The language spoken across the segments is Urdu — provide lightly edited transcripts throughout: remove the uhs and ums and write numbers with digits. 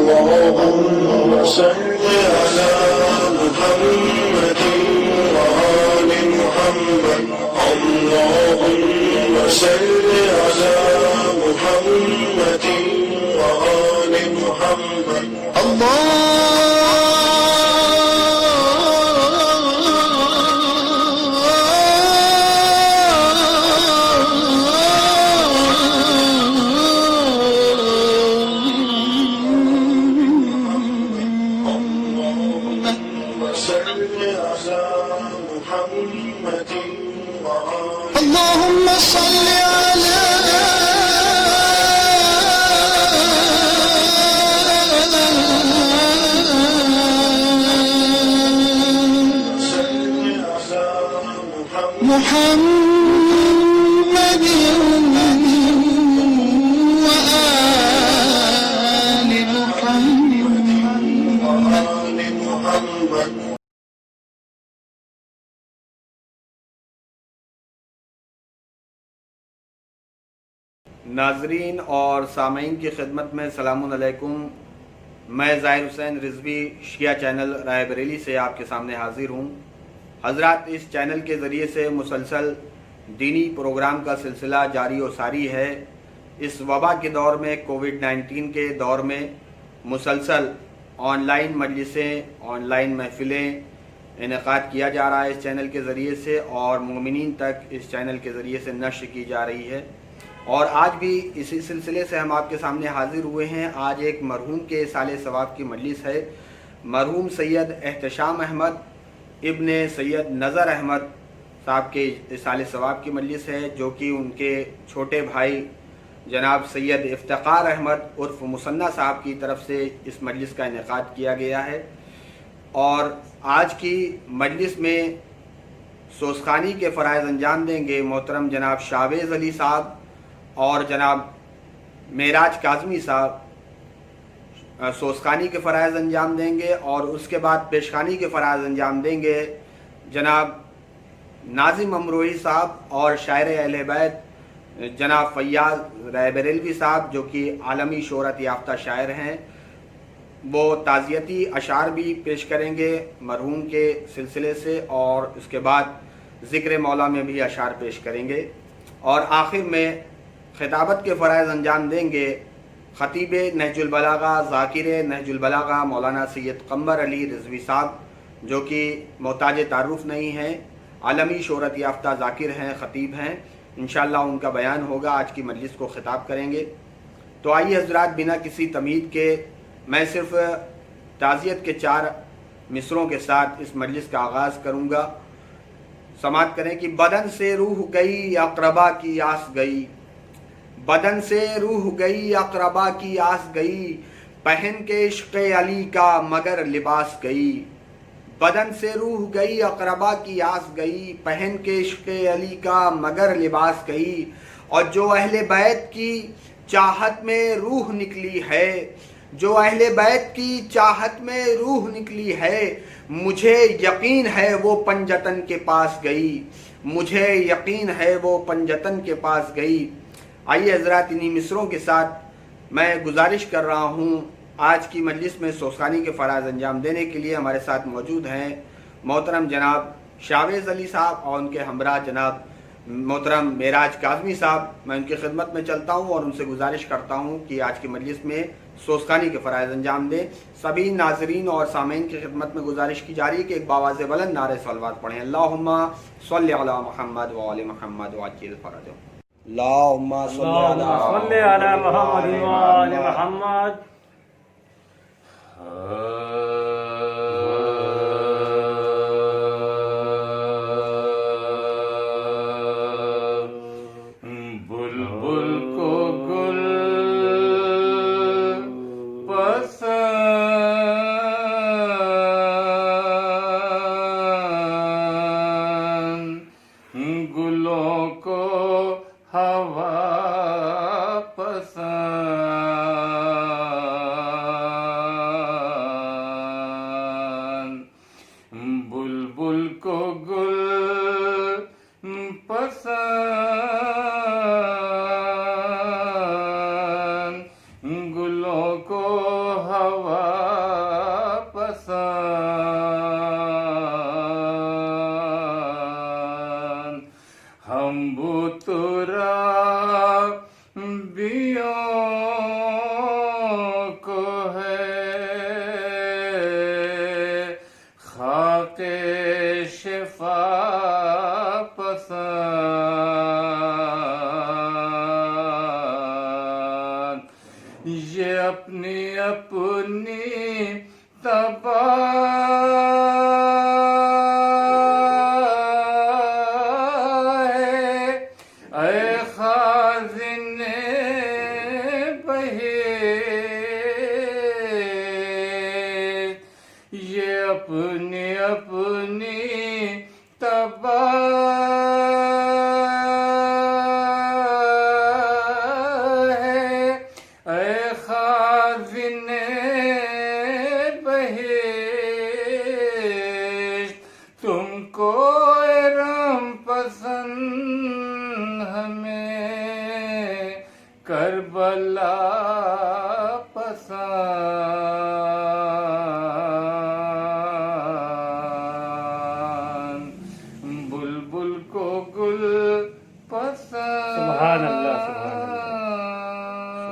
اللهم صل على محمد وآل محمد اللهم صل على محمد وآل محمد اللهم صل على محمد وآل محمد. ناظرین اور سامعین کی خدمت میں سلام علیکم. میں ظاہر حسین رضوی شیعہ چینل رائے بریلی سے آپ کے سامنے حاضر ہوں. حضرات، اس چینل کے ذریعے سے مسلسل دینی پروگرام کا سلسلہ جاری و ساری ہے. اس وبا کے دور میں، کووڈ-19 کے دور میں مسلسل آن لائن مجلسیں، آن لائن محفلیں انعقاد کیا جا رہا ہے اس چینل کے ذریعے سے، اور مومنین تک اس چینل کے ذریعے سے نشر کی جا رہی ہے. اور آج بھی اسی سلسلے سے ہم آپ کے سامنے حاضر ہوئے ہیں. آج ایک مرحوم کے سال ثواب کی مجلس ہے. مرحوم سید احتشام احمد ابن سید نظر احمد صاحب کے سال ثواب کی مجلس ہے، جو کہ ان کے چھوٹے بھائی جناب سید افتخار احمد عرف مصنع صاحب کی طرف سے اس مجلس کا انعقاد کیا گیا ہے. اور آج کی مجلس میں سوزخانی کے فرائض انجام دیں گے محترم جناب شاویز علی صاحب اور جناب معراج کاظمی صاحب. سوزخانی کے فرائض انجام دیں گے، اور اس کے بعد پیشخانی کے فرائض انجام دیں گے جناب ناظم امروہی صاحب اور شاعر اہل بیت جناب فیاض رائے بریلوی صاحب، جو کہ عالمی شہرت یافتہ شاعر ہیں. وہ تعزیتی اشعار بھی پیش کریں گے مرحوم کے سلسلے سے، اور اس کے بعد ذکر مولا میں بھی اشعار پیش کریں گے. اور آخر میں خطابت کے فرائض انجام دیں گے خطیب نہج البلاغہ، ذاکر نہج البلاغہ مولانا سید قمر علی رضوی صاحب، جو کہ محتاج تعارف نہیں ہیں، عالمی شہرت یافتہ ذاکر ہیں، خطیب ہیں. انشاءاللہ ان کا بیان ہوگا، آج کی مجلس کو خطاب کریں گے. تو آئیے حضرات، بنا کسی تمہید کے میں صرف تعزیت کے 4 مصروں کے ساتھ اس مجلس کا آغاز کروں گا. سماعت کریں کہ بدن سے روح گئی اقربا کی آس گئی، بدن سے روح گئی اقربا کی آس گئی، پہن کے عشق علی کا مگر لباس گئی. بدن سے روح گئی اقربا کی آس گئی، پہن کے عشق علی کا مگر لباس گئی. اور جو اہل بیت کی چاہت میں روح نکلی ہے، جو اہل بیت کی چاہت میں روح نکلی ہے، مجھے یقین ہے وہ پنجتن کے پاس گئی، مجھے یقین ہے وہ پنجتن کے پاس گئی. آئیے حضرات، انہی مصروں کے ساتھ میں گزارش کر رہا ہوں. آج کی مجلس میں سوزخانی کے فرائض انجام دینے کے لیے ہمارے ساتھ موجود ہیں محترم جناب شاویز علی صاحب اور ان کے ہمراہ جناب محترم معراج کاظمی صاحب. میں ان کی خدمت میں چلتا ہوں اور ان سے گزارش کرتا ہوں کہ آج کی مجلس میں سوزخانی کے فرائض انجام دیں. سبھی ناظرین اور سامعین کی خدمت میں گزارش کی جا رہی ہے کہ ایک باواز بلند نعرہ صلوات پڑھیں. اللہم صلی علی محمد وآل محمد وعجل فرجہم. اللہم صلی علی محمد وآل محمد. بلبل کو گل پسند، گلوں کو ہوا پسند، بلبل کو گل پسند، گلوں کو ہوا کو ہے خاک شفا پسند، یہ اپنی اپنی تباہ ہے، اے خازن بہشت، یہ اپنی اپنی تباہ ہے، اے خازن بہشت، تم کو رم پسند ہمیں کربلا پسند، بلبل کو گل پسند۔ سبحان اللہ،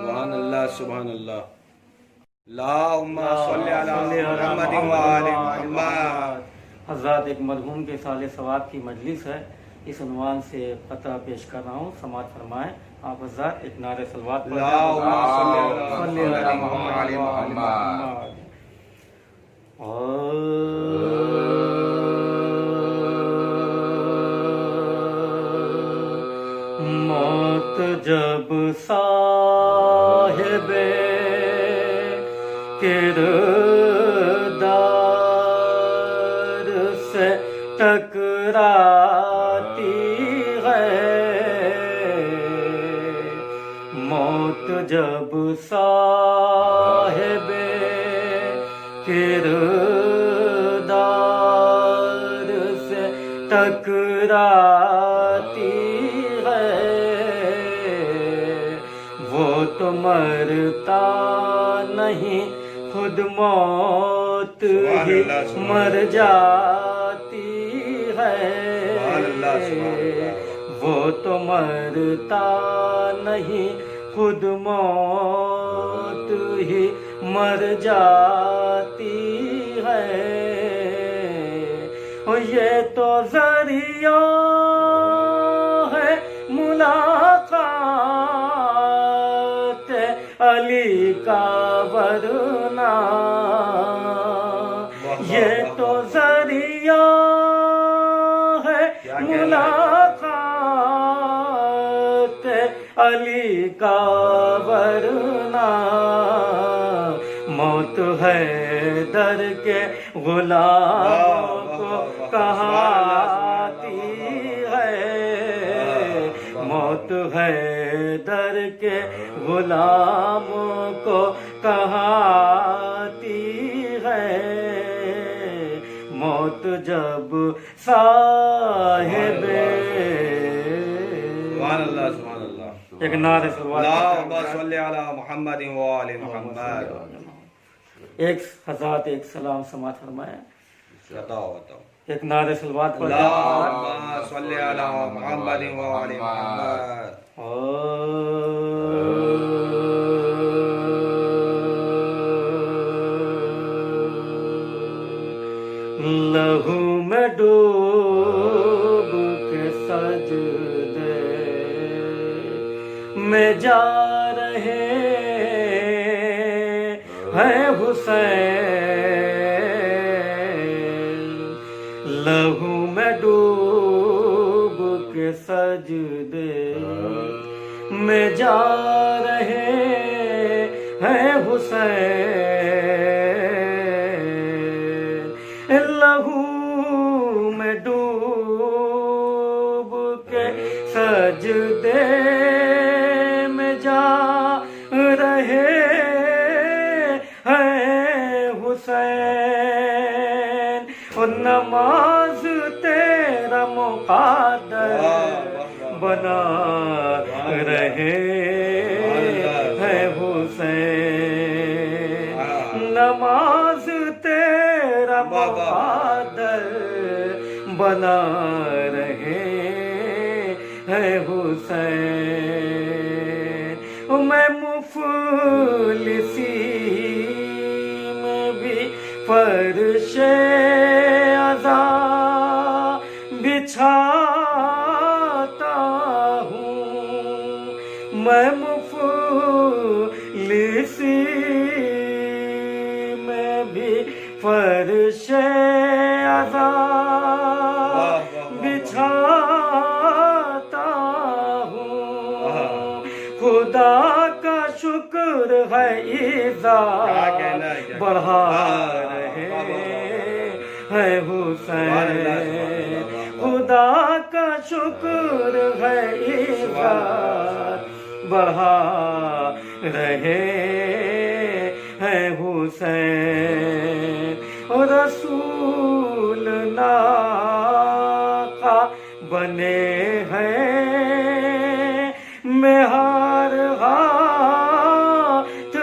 سبحان اللہ سبحان اللہ۔ اللہم صلی علی محمد و آل محمد۔ حضرات، ایک مرحوم کے سال ثواب کی مجلس ہے، اس عنوان سے قطع پیش کر رہا ہوں، سماعت فرمائیں۔ آپ حضرات ایک نعرہ صلوات پڑھ اللہم صلی صلی علی علی محمد و آل محمد۔ موت جب صاحب کردار سے ٹکراتی ہے، موت جب صاحب کردار سے ٹکراتی ہے، وہ تو مرتا نہیں، خود موت ہی مر جاتی ہے، وہ تو مرتا نہیں، خود موت ہی مر جاتی ہے، یہ تو ذریعہ ہے ملاقات علی کا، ورنہ یہ تو ذریعہ ہے ملاقات علی کا، ورنہ موت ہے در کے غلاموں کو کہاں آتی ہے، موت ہے در کے غلاموں کو کہاں آتی ہے، موت جب صاحب سبحان اللہ سبحان اللہ۔ ایک نعرہ صلوات اللہم صلی علی محمد و آل محمد۔ ایک حضرات ایک سلام سماعت فرمائیں، بتاؤ بتاؤ۔ ایک نعرہ صلوات پڑھ اللہم صلی علی محمد و آل محمد۔ لہو میں ڈوب کے سجدے میں جا رہے ہیں حسین، لہو میں ڈوب کے سجدے میں جا رہے ہیں حسین، لہو میں ڈوب کے سجدے میں جا رہے ہیں حسین، اور نماز تیرا مقدر بنا رہے ہیں حسین، نماز تیرا مقدر بنا رہے ہیں حسین، میں مفلسی میں بھی فرش عزا بچھاتا ہوں، میں مفلسی میں بھی فرش عزا بچھاتا ہوں، خدا کا شکر ہے ایزا بڑھا رہے ہیں حسین، خدا کا شکر ہے ایزا بڑھا رہے ہیں حسین، رسول ناقہ بنے ہیں مہار ہاتھ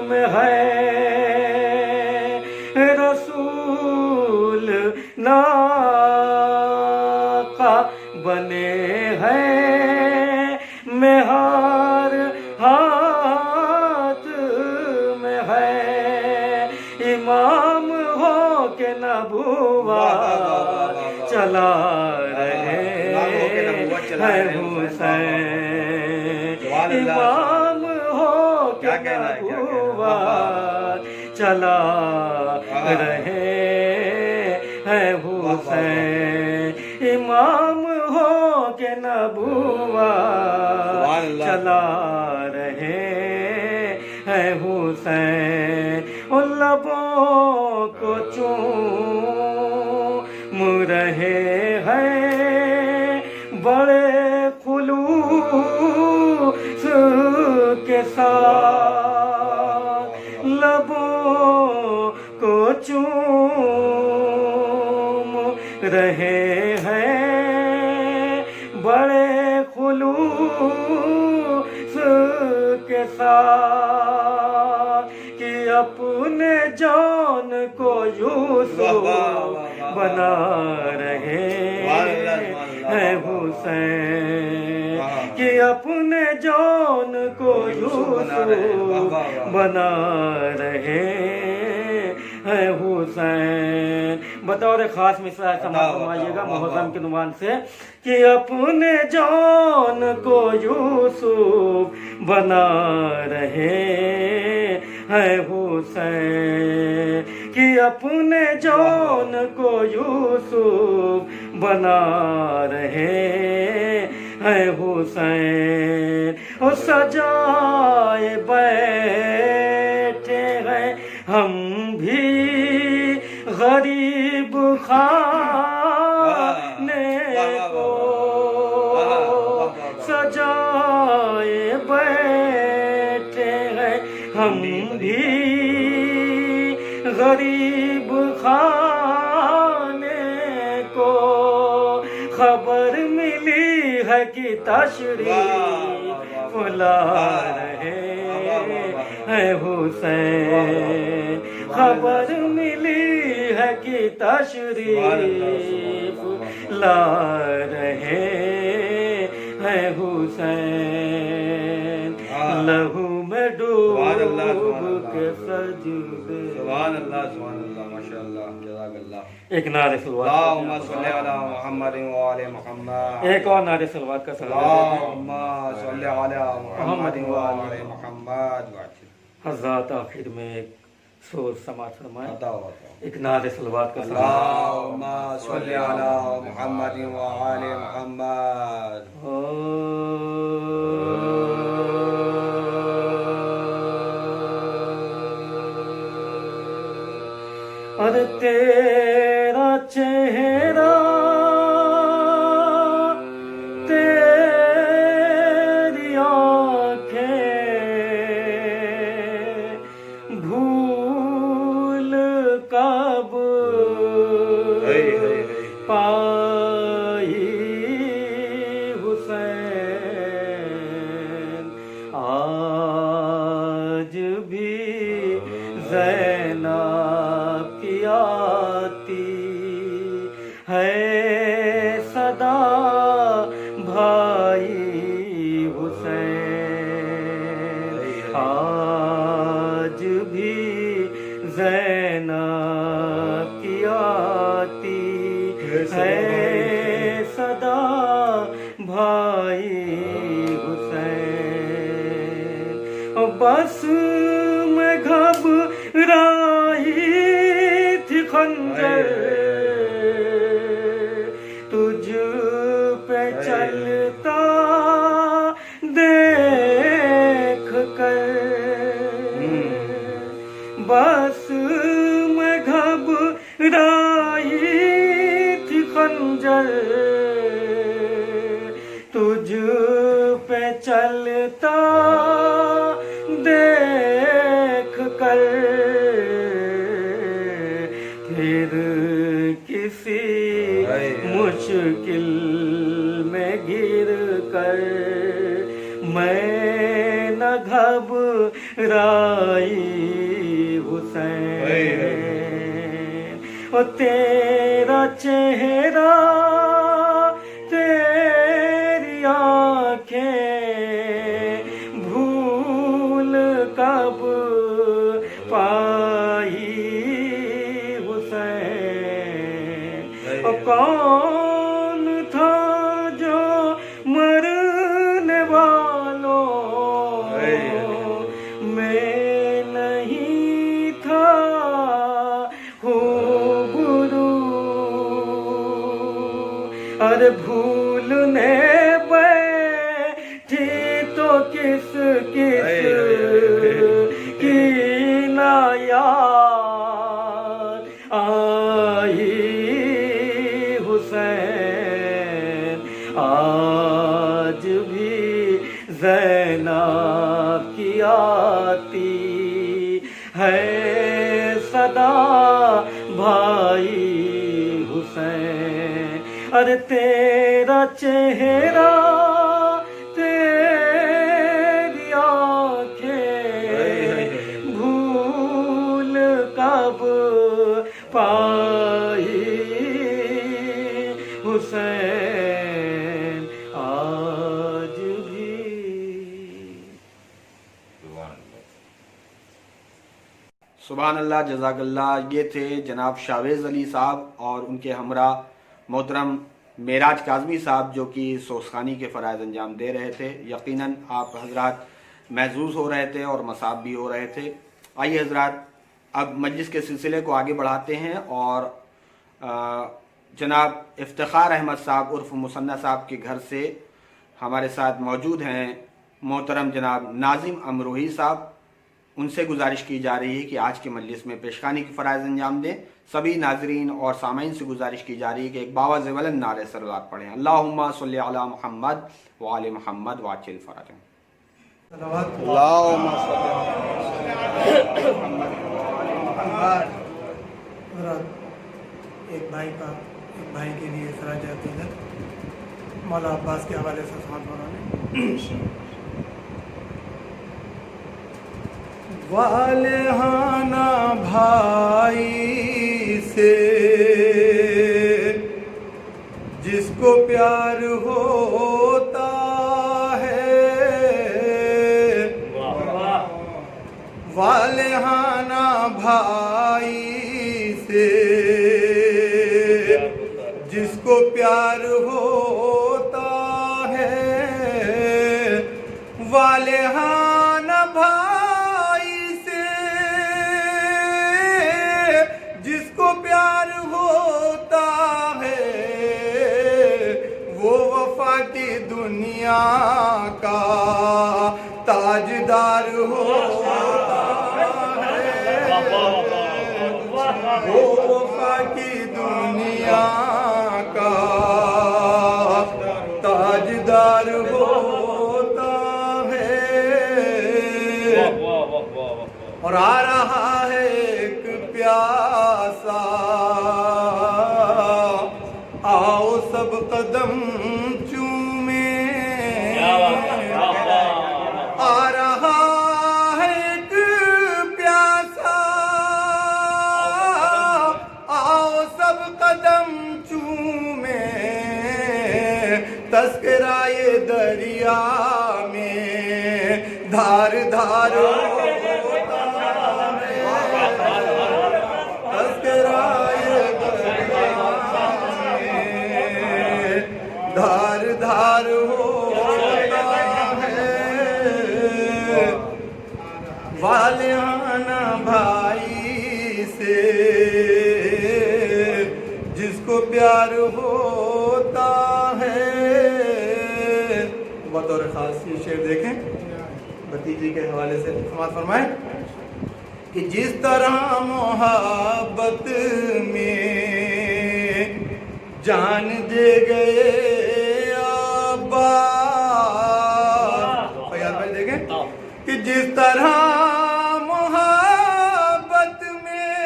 میں ہے، رسول ناقہ بنے ہیں مہار ہاتھ میں ہے، امام ہو کے نبوت چلا رہے ہیں حسین، امام ہو کے نبوت چلا رہے ہیں حسین، امام ہو کے نبوت چلا رہے ہیں حسین، ان لبوں کو چوم رہے ہیں بڑے خلوص کے ساتھ، لبوں کو چوم رہے ہیں بڑے خلوص کے ساتھ، کہ اپنے جان کو یوسف بنا رہے ہیں حسین، کہ اپنے جان کو یوسف بنا رہے ہیں حسین۔ بطور خاص مصرع سماعت فرمائیے گا محرم کے عنوان سے، کہ اپنے جان کو یوسف بنا رہے ہیں حسین، کہ اپنے جان کو یوسف بنا رہے ہیں حسین، اور سجائے بیٹھے ہیں ہم بھی غریب خانے کو، سجائے بیٹھے ہیں ہم بھی غریب خانے کو، خبر ملی ہے کہ تشریف لا رہے ہیں حسین، خبر ملی ہے کہ تشریف لا رہے ہیں حسین، لہو میں ڈوب کے سجدے۔ سبحان اللہ سبحان اللہ ماشاءاللہ جزاک اللہ۔ ایک نعرہ سلوات، اللہم صلی علی محمد وآل محمد۔ ایک اور نعرہ سلوات کا سلام۔ اللہم صلی علی محمد وآل محمد۔ حضرات آخر میں ایک سور سماعت فرمائیں، بتاؤ ایک نعرہ سلوات کا سلام۔ اللہم صلی علی محمد وآل محمد۔ اور تیرا چہرہ تیری آنکھیں بھول کب پائی حسین، آج بھی زینب کی آتی ہے صدا بھائی حسین، ہے صدا بھائی حسین، بس میں گھبرائی تھی خنجر تجھ پہ چلتا دیکھ کر، بس میں گھبرائی تھی خنجر تجھ پہ چلتا دیکھ کر، پھر کسی مشکل میں گر کر میں نہ گھبرائی حسین، اور تیرا چہرہ تیری آنکھیں بھول کب پائی حسین، اور کون تھا جو مرنے والوں میں نہیں تھا روبرو، ارے بھولنے بیٹھی تو کس کس کی نا یاد آئی حسین، آج بھی زینب کی آتی ہے صدا بھائی حسین، ارے تیرا چہرہ تیری آنکھیں بھول کب پائی حسین، آج بھی۔ سبحان اللہ، جزاک اللہ۔ یہ تھے جناب شاویز علی صاحب اور ان کے ہمراہ محترم معراج کاظمی صاحب، جو کہ سوسخانی کے فرائض انجام دے رہے تھے۔ یقیناً آپ حضرات محظوظ ہو رہے تھے اور مصاب بھی ہو رہے تھے۔ آئیے حضرات اب مجلس کے سلسلے کو آگے بڑھاتے ہیں اور جناب افتخار احمد صاحب عرف مصنع صاحب کے گھر سے ہمارے ساتھ موجود ہیں محترم جناب ناظم امروہی صاحب۔ ان سے گزارش کی جا رہی ہے کہ آج کے مجلس میں پیشخانی کے فرائض انجام دیں۔ سبھی ناظرین اور سامعین سے گزارش کی جا رہی ہے کہ ایک باواز بلند نعرہ سلوات پڑھیں، اللہم صلی علی محمد وآل محمد وعجل فرجہم۔ اللہم صلی ایک بھائی کے لیے خراج عقیدت مولا عباس کے حوالے سے سماعت فرمائیں۔ والہانہ بھائی سے جس کو پیار ہوتا ہے، والہانہ بھائی سے جس کو پیار ہوتا ہے، والہانہ بھائی سے جس کو پیار ہوتا ہے، وہ وفا کی دنیا کا تاجدار ہوتا ہے، وہ وفا کی دنیا کا تاجدار ہوتا ہے، اور آ رہا ہے ایک پیاسا، آؤ سب قدم چومیں، آ رہا ہے ایک پیاسا، آؤ سب قدم چومیں، تذکرہ یہ دریا میں دھار دھار ہوتا ہے، تذکرہ یہ دریا میں دھار دھار ہوتا ہے والہانہ بھائی سے، جس کو پیار ہوتا ہے۔ بطور خاص یہ شعر دیکھیں، بھتیجی کے حوالے سے سماعت فرمائیں کہ جس طرح محبت میں جان دے گئے عباس، فیاض بھائی دیکھیں کہ جس طرح محبت میں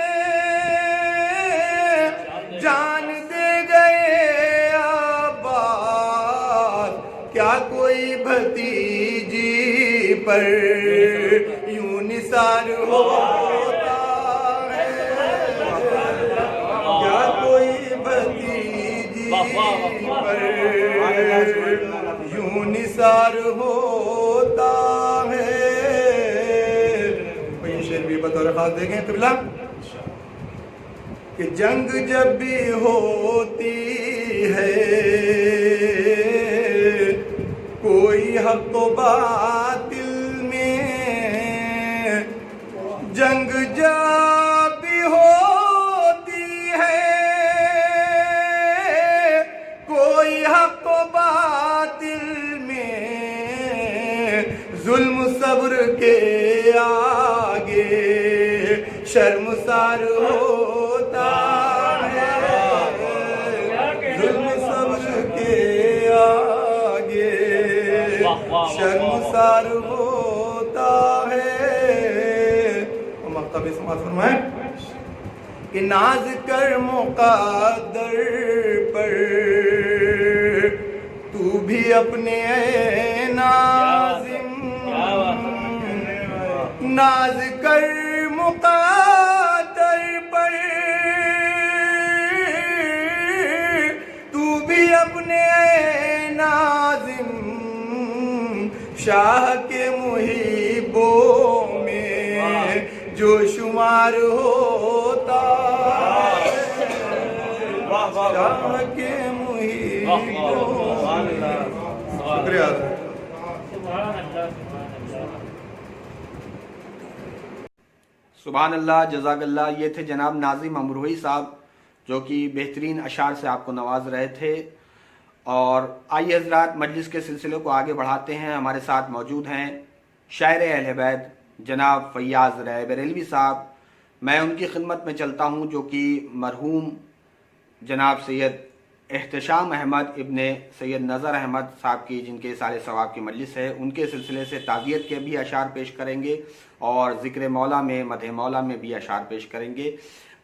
جان دے گئے عباس، کیا کوئی بھتیجی پر یوں نثار ہوتا ہے؟ کیا کوئی بھتیجی پر یوں نثار ہوتا ہے؟ یہ شعر بھی بطور خاص دیکھیں قبلہ کہ جنگ جب بھی ہوتی ہے کوئی حق و باطل میں، جنگ جب بھی ہوتی ہے کوئی حق و باطل میں، ظلم صبر کے آگے شرمسار ہوتا ہے، ظلم صبر کے آگے شرمسار ہوتا ہے۔ مقتبی سماعت فرمائیں کہ ناز کر مقدر پر تو بھی اپنے اے ناظم، ناز کر مقدر پر تو بھی اپنے اے ناظم، شاہ کے محبوں میں جو شمار ہوتا ہے، شاہ کے محبوں میں۔ شکریہ۔ سبحان اللہ، جزاک اللہ۔ یہ تھے جناب ناظم امروہی صاحب جو کہ بہترین اشعار سے آپ کو نواز رہے تھے۔ اور آئیے حضرات مجلس کے سلسلے کو آگے بڑھاتے ہیں۔ ہمارے ساتھ موجود ہیں شاعر اہل بیت جناب فیاض رائے بریلوی صاحب۔ میں ان کی خدمت میں چلتا ہوں جو کہ مرحوم جناب سید احتشام احمد ابن سید نظر احمد صاحب کی، جن کے سال ثواب کی مجلس ہے، ان کے سلسلے سے تعزیت کے بھی اشعار پیش کریں گے اور ذکر مولا میں مدح مولا میں بھی اشعار پیش کریں گے۔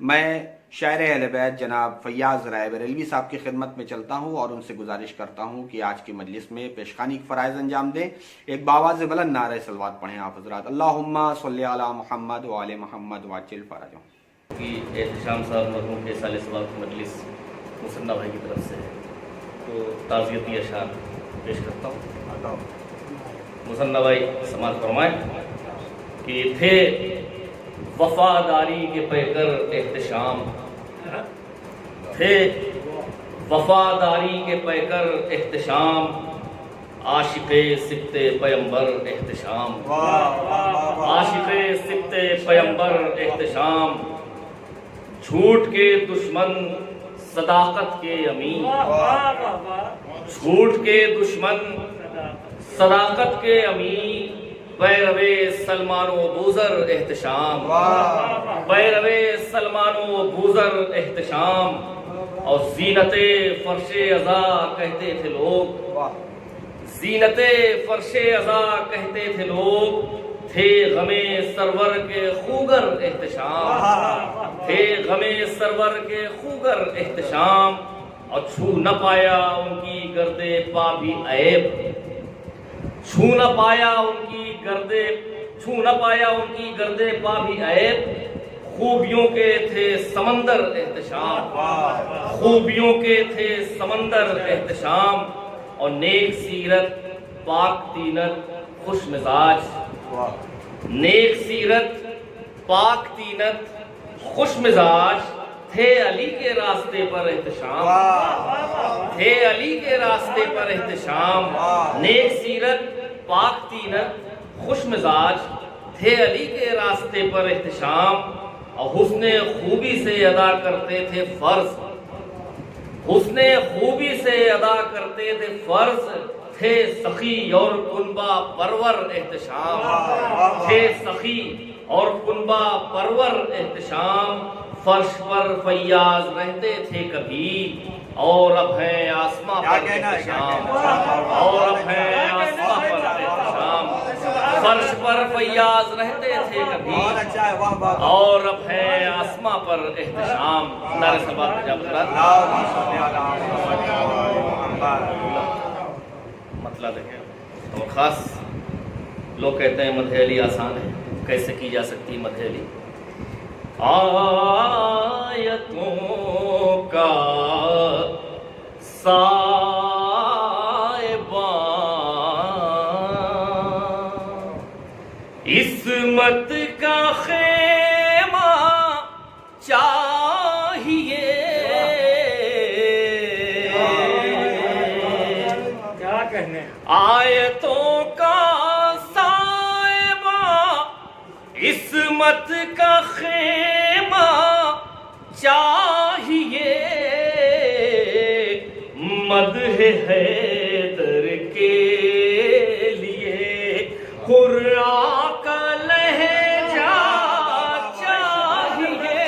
میں شاعر اہل بیت جناب فیاض رائے بریلوی صاحب کی خدمت میں چلتا ہوں اور ان سے گزارش کرتا ہوں کہ آج کی مجلس میں پیشخوانی کے فرائض انجام دیں۔ ایک باواز بلند نعرہ صلوات پڑھیں آپ حضرات۔ اللہم صلی علی محمد وعلی محمد وعجل فرجہم۔ کہ احتشام صاحب مرحوم کے سال ثواب کی مجلس مصنع بھائی کی طرف سے ہے، تو تعزیتی اشعار پیش کرتا ہوں۔ مصنع بھائی سماعت فرمائیں کہ تھے وفاداری کے پیکر احتشام، تھے وفاداری کے پیکر احتشام، عاشق سبط پیمبر احتشام، عاشق سبط پیمبر احتشام، جھوٹ کے دشمن صداقت کے امین، جھوٹ کے دشمن صداقت کے امین، پیروے سلمان و بوذر احتشام، پیروے سلمان و بوذر احتشام، اور زینت فرش عزا کہتے تھے لوگ، زینت فرش عزا کہتے تھے لوگ، تھے غم سرور کے خوگر احتشام، تھے غم سرور کے خوگر احتشام، اور چھو نہ پایا ان کی گرد پا بھی عیب، چھو نہ پایا ان کی گرد پا بھی عیب، خوبیوں کے تھے سمندر احتشام، خوبیوں کے تھے سمندر احتشام، اور نیک سیرت پاک تینت خوش مزاج، نیک سیرت پاک تینت خوش مزاج، تھے علی کے راستے پر احتشام، تھے علی کے راستے پر احتشام، نیک سیرت پاک تینت خوش مزاج، تھے علی کے راستے پر احتشام، اور حسن خوبی سے ادا کرتے تھے فرض، حسن خوبی سے ادا کرتے تھے فرض، تھے سخی اور کنبہ پرور احتشام، تھے سخی اور کنبہ پرور احتشام، فرش پر فیاض رہتے تھے کبھی، اور اب ہیں آسماں پر احتشام، اور اب ہیں آسماں پر احتشام، فرش پر فیاض رہتے تھے کبھی، اور اب ہے آسماں پر احتشام۔ نعرہ صلوات میں جب مطلب ہے اور خاص لوگ کہتے ہیں مدح علی آسان ہے، کیسے کی جا سکتی مدح علی؟ آیتوں کا سائبان، عصمت کا خیمہ چاہیے، کیا کہنے آیتوں کا سائبان، عصمت کا خیمہ چاہیے، مدح حیدر کے لیے قرآن کا لہجہ چاہیے،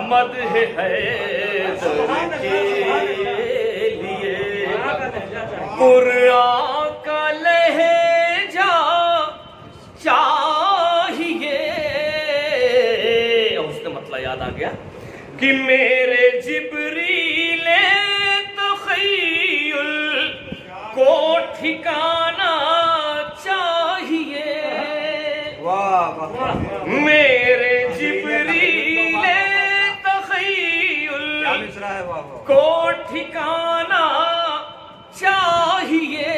مدح حیدر کے لیے قرآن کا لہجہ چاہیے۔ اور اس کا مطلب یاد آ گیا کہ میرے جبریل تخیل کو ٹھکانا چاہیے، میرے جبریل تخیل کو ٹھکانا چاہیے،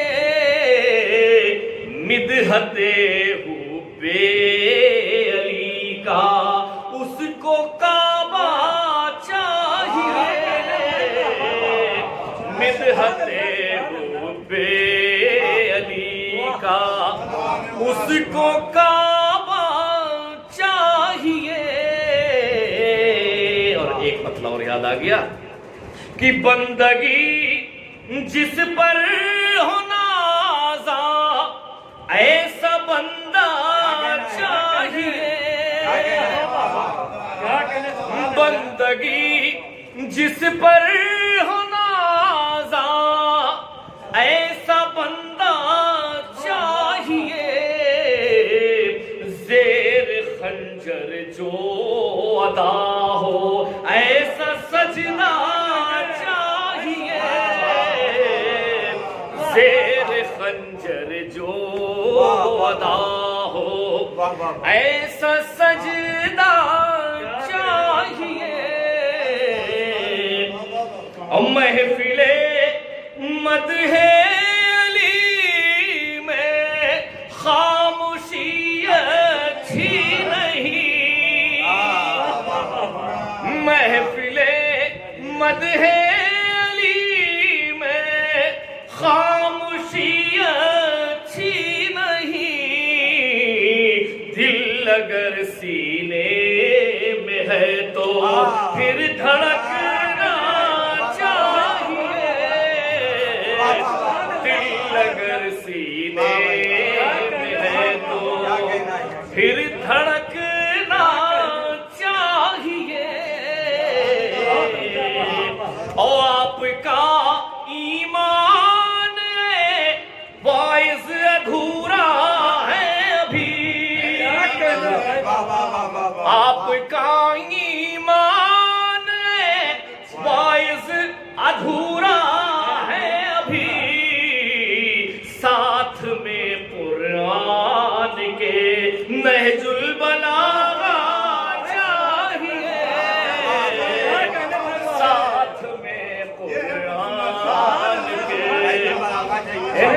مدحت حب علی کا اس کو کعبہ چاہیے، مدحت حب علی کا اس کو کعبہ چاہیے۔ اور ایک مطلب اور یاد آ گیا کہ بندگی جس پر ہو نازا ایسا بندہ چاہیے، بندگی جس پر ہو نازا ایسا بندہ چاہیے، زیر خنجر جو ادا ہو ایسا سجدہ چاہیے، زیر خنجر جو ادا ہو ایسا سجدہ چاہیے، اور محفل مدح علی میں خاموشی اچھی نہیں، محفل مدح علی میں خاموشی اچھی نہیں، دل اگر سینے میں ہے تو پھر دھڑکنا چاہیے، دل اگر سینے میں ہے تو پھر دھڑکنا چاہیے، اور آپ کا ایمان باعث ادھورا ہے ابھی، آپ کا ایمان باعث ادھورا ہے ابھی، ساتھ میں قرآن کے نہج البلاغہ چاہیے، ساتھ میں قرآن کے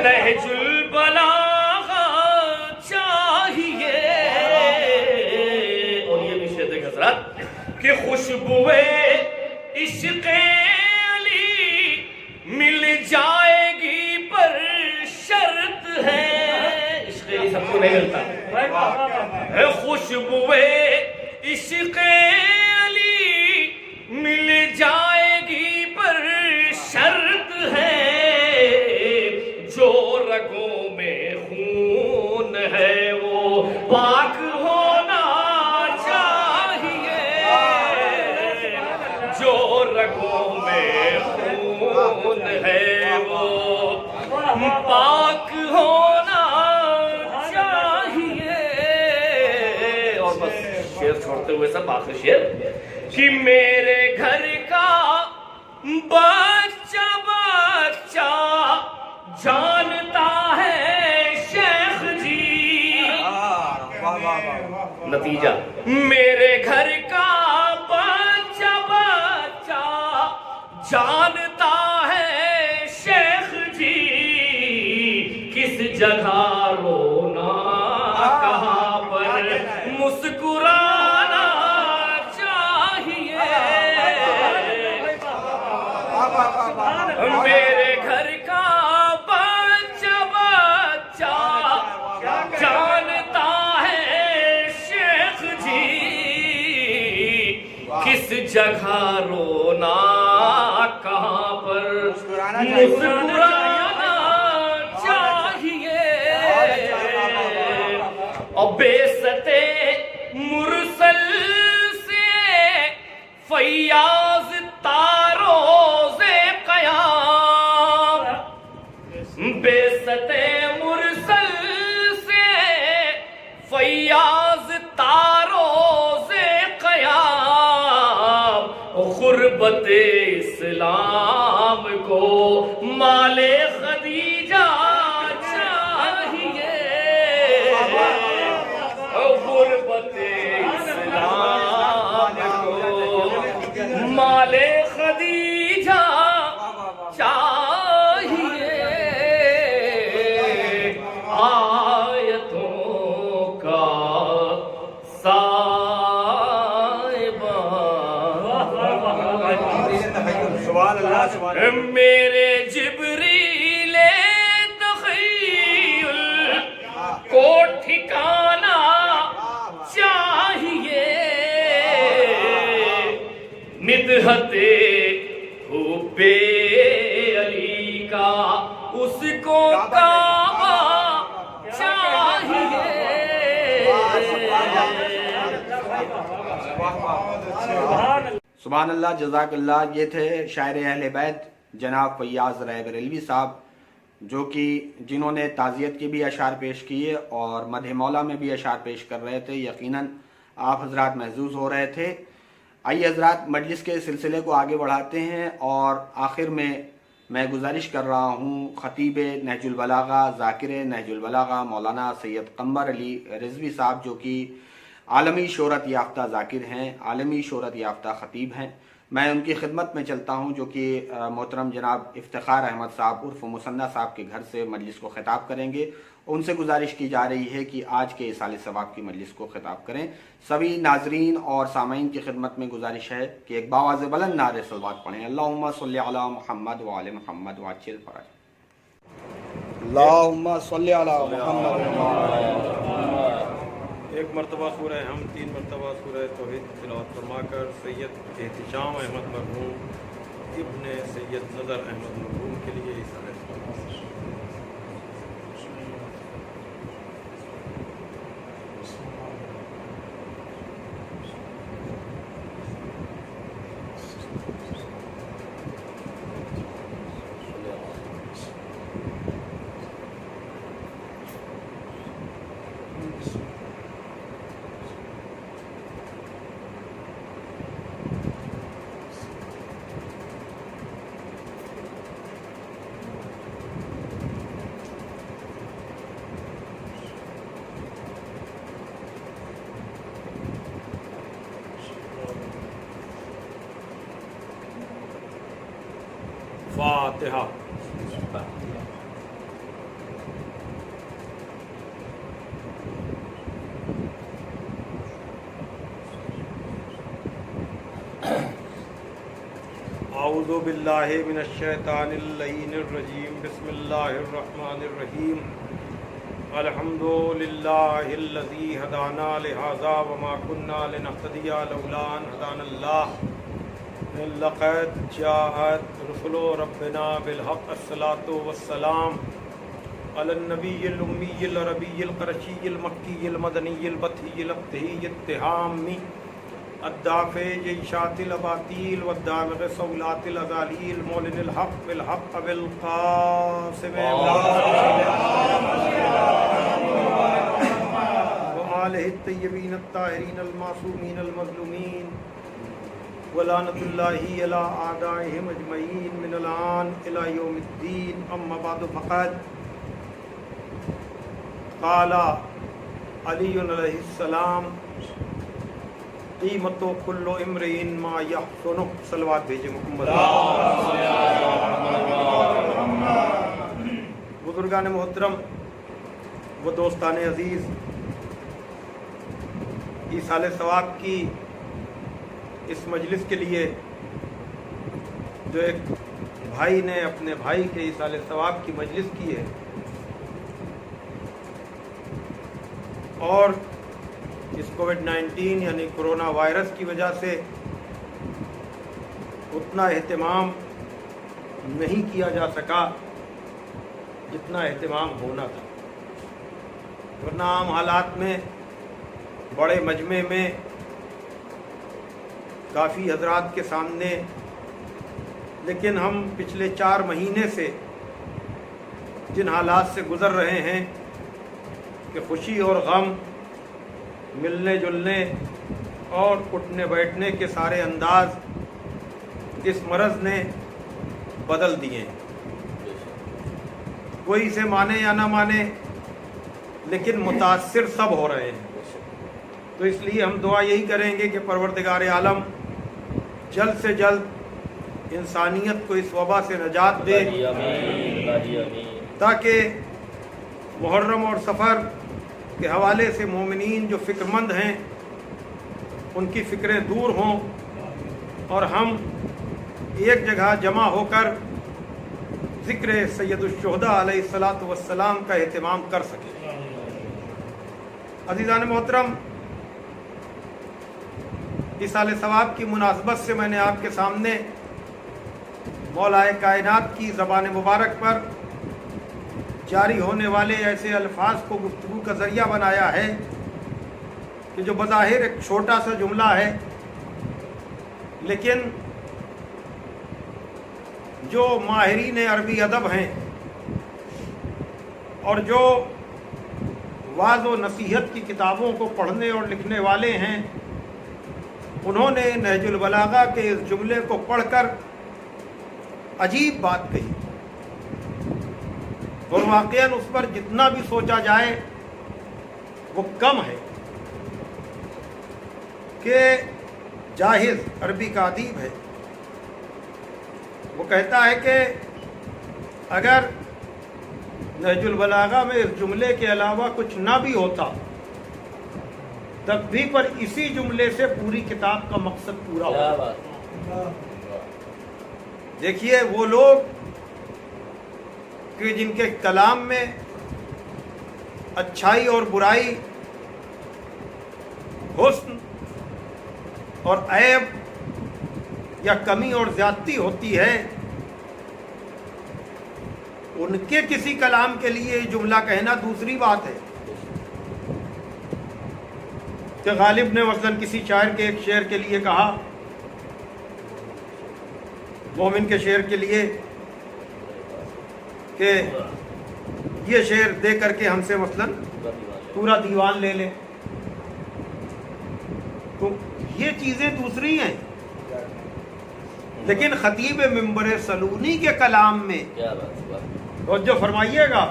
نہج البلاغہ چاہیے۔ اور یہ بھی شیخ حضرات خوشبوئے عشق علی مل جائے گی پر شرط ہے. عشق علی سب کو نہیں ملتا. خوشبوئے عشق علی مل جائے گی پر شرط ہے. جو رگوں میں خون ہے وہ پاک ہونا چاہیے. جو رگوں میں خون ہے وہ پاک ہونا چاہیے. اور بس شعر چھوڑتے ہوئے سب آخر شعر کہ میرے گھر کا بچہ بچہ جانتا ہے شیخ جی. نتیجہ میرے گھر کا بچہ بچہ جانتا ہے شیخ جی. کس جگہ رونا کہاں پر مسکرانا چاہیے. میرے گھر کا بچہ بچہ جانتا ہے شیخ جی. کس جگہ رونا کہاں پر مسکرانا چاہیے. اور بیستے مرسل سے فیاض تاروز قیام. بیستے مرسل سے فیاض تاروز قیام. غربت اسلام کو مال خدیجہ چاہیے. غربت اسلام کو مال خدیجہ چاہیے. آیتوں کا میرے جبریل تخیل کو ٹھکانا چاہیے. مدحت حب علی کا اس کو کعبہ چاہیے. سبحان اللہ، جزاک اللہ. یہ تھے شاعر اہل بیت جناب فیاض رائے بریلوی صاحب، جو کہ جنہوں نے تعزیت کی بھی اشعار پیش کیے اور مدح مولا میں بھی اشعار پیش کر رہے تھے. یقیناً آپ حضرات محظوظ ہو رہے تھے. آئیے حضرات مجلس کے سلسلے کو آگے بڑھاتے ہیں، اور آخر میں گزارش کر رہا ہوں خطیب نہج البلاغہ، ذاکر نہج البلاغہ مولانا سید قمر علی رضوی صاحب، جو کہ عالمی شہرت یافتہ ذاکر ہیں، عالمی شہرت یافتہ خطیب ہیں. میں ان کی خدمت میں چلتا ہوں، جو کہ محترم جناب افتخار احمد صاحب عرف مصنع صاحب کے گھر سے مجلس کو خطاب کریں گے. ان سے گزارش کی جا رہی ہے کہ آج کے اصال ثواب کی مجلس کو خطاب کریں. سبھی ناظرین اور سامعین کی خدمت میں گزارش ہے کہ ایک باواز بلند نعرے صلوات پڑھیں. اللہم صلی علی محمد وعلی محمد وعجل فرج. اللہم صلی علی محمد. ایک مرتبہ سورہ ہم، 3 مرتبہ سورہ توحید تلاوت فرما کر سید احتشام احمد مرحوم ابن سید نظر احمد مرحوم کے لیے اظہار فاتحہ. اعوذ باللہ من الشیطان اللعین الرجیم بسم اللہ الرحمن الرحیم الحمد للہ الذی ہدانا لہذا وما کنا لنہتدی لولا ان ہدانا اللہ لقد جاءت رسل ربنا بالحق الصلاۃ والسلام علی النبی الامی العربی القرشی المکی المدنی البطحی الابتہی التہامی الدافع جیشات الاباطیل والدامغ صولات الازالیل مولن الحق بالحق بالقاسم وآلہ الطیبین الطاہرین المعصومین المظلومین ولعنۃ اللہ علی اعدائہم اجمعین من الآن الی یوم الدین اما بعد فقد قال علی علیہ السلام قیمت و کل امرئ ما یحسنہ صلوات بھیجے محمد بزرگان محترم و دوستان عزیز، ایصال ثواب کی اس مجلس کے لیے جو ایک بھائی نے اپنے بھائی کے ایصال ثواب کی مجلس کی ہے اور اس کووڈ-19 یعنی کرونا وائرس کی وجہ سے اتنا اہتمام نہیں کیا جا سکا جتنا اہتمام ہونا تھا، ورنہ عام حالات میں بڑے مجمع میں کافی حضرات کے سامنے، لیکن ہم پچھلے 4 مہینے سے جن حالات سے گزر رہے ہیں کہ خوشی اور غم، ملنے جلنے اور اٹھنے بیٹھنے کے سارے انداز اس مرض نے بدل دیے ہیں۔ کوئی اسے مانے یا نہ مانے لیکن متاثر سب ہو رہے ہیں، تو اس لیے ہم دعا یہی کریں گے کہ پروردگار عالم جلد سے جلد انسانیت کو اس وبا سے نجات دے، تاکہ محرم اور سفر کے حوالے سے مومنین جو فکر مند ہیں ان کی فکریں دور ہوں اور ہم ایک جگہ جمع ہو کر ذکر سید الشہداء علیہ الصلاۃ والسلام کا اہتمام کر سکیں۔ عزیزان محترم، ایصال ثواب کی مناسبت سے میں نے آپ کے سامنے مولا کائنات کی زبان مبارک پر جاری ہونے والے ایسے الفاظ کو گفتگو کا ذریعہ بنایا ہے کہ جو بظاہر ایک چھوٹا سا جملہ ہے، لیکن جو ماہرین عربی ادب ہیں اور جو وعظ و نصیحت کی کتابوں کو پڑھنے اور لکھنے والے ہیں، انہوں نے نہج البلاغہ کے اس جملے کو پڑھ کر عجیب بات کہی، اور واقعاً اس پر جتنا بھی سوچا جائے وہ کم ہے کہ جاہز عربی کا ادیب ہے، وہ کہتا ہے کہ اگر نہج البلاغہ میں اس جملے کے علاوہ کچھ نہ بھی ہوتا تب بھی پر اسی جملے سے پوری کتاب کا مقصد پورا ہوتا۔ دیکھیے وہ لوگ کہ جن کے کلام میں اچھائی اور برائی، حسن اور عیب یا کمی اور زیادتی ہوتی ہے، ان کے کسی کلام کے لیے یہ جملہ کہنا دوسری بات ہے کہ غالب نے مثلاً کسی شاعر کے ایک شعر کے لیے کہا، مومن کے شعر کے لیے، کہ یہ شعر دے کر کے ہم سے مثلاً پورا دیوان لے لیں، تو یہ چیزیں دوسری ہیں، لیکن خطیب منبر سلونی کے کلام میں توجہ فرمائیے گا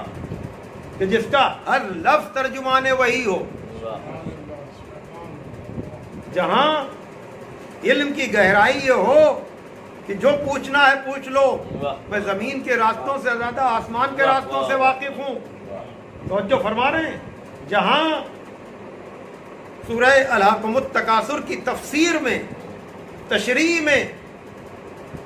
کہ جس کا ہر لفظ ترجمان وحی ہو، جہاں علم کی گہرائی یہ ہو کہ جو پوچھنا ہے پوچھ لو، میں زمین کے راستوں سے زیادہ آسمان کے راستوں سے واقف ہوں، توجہ فرما رہے ہیں، جہاں سورہ الہاکم التکاثر کی تفسیر میں، تشریح میں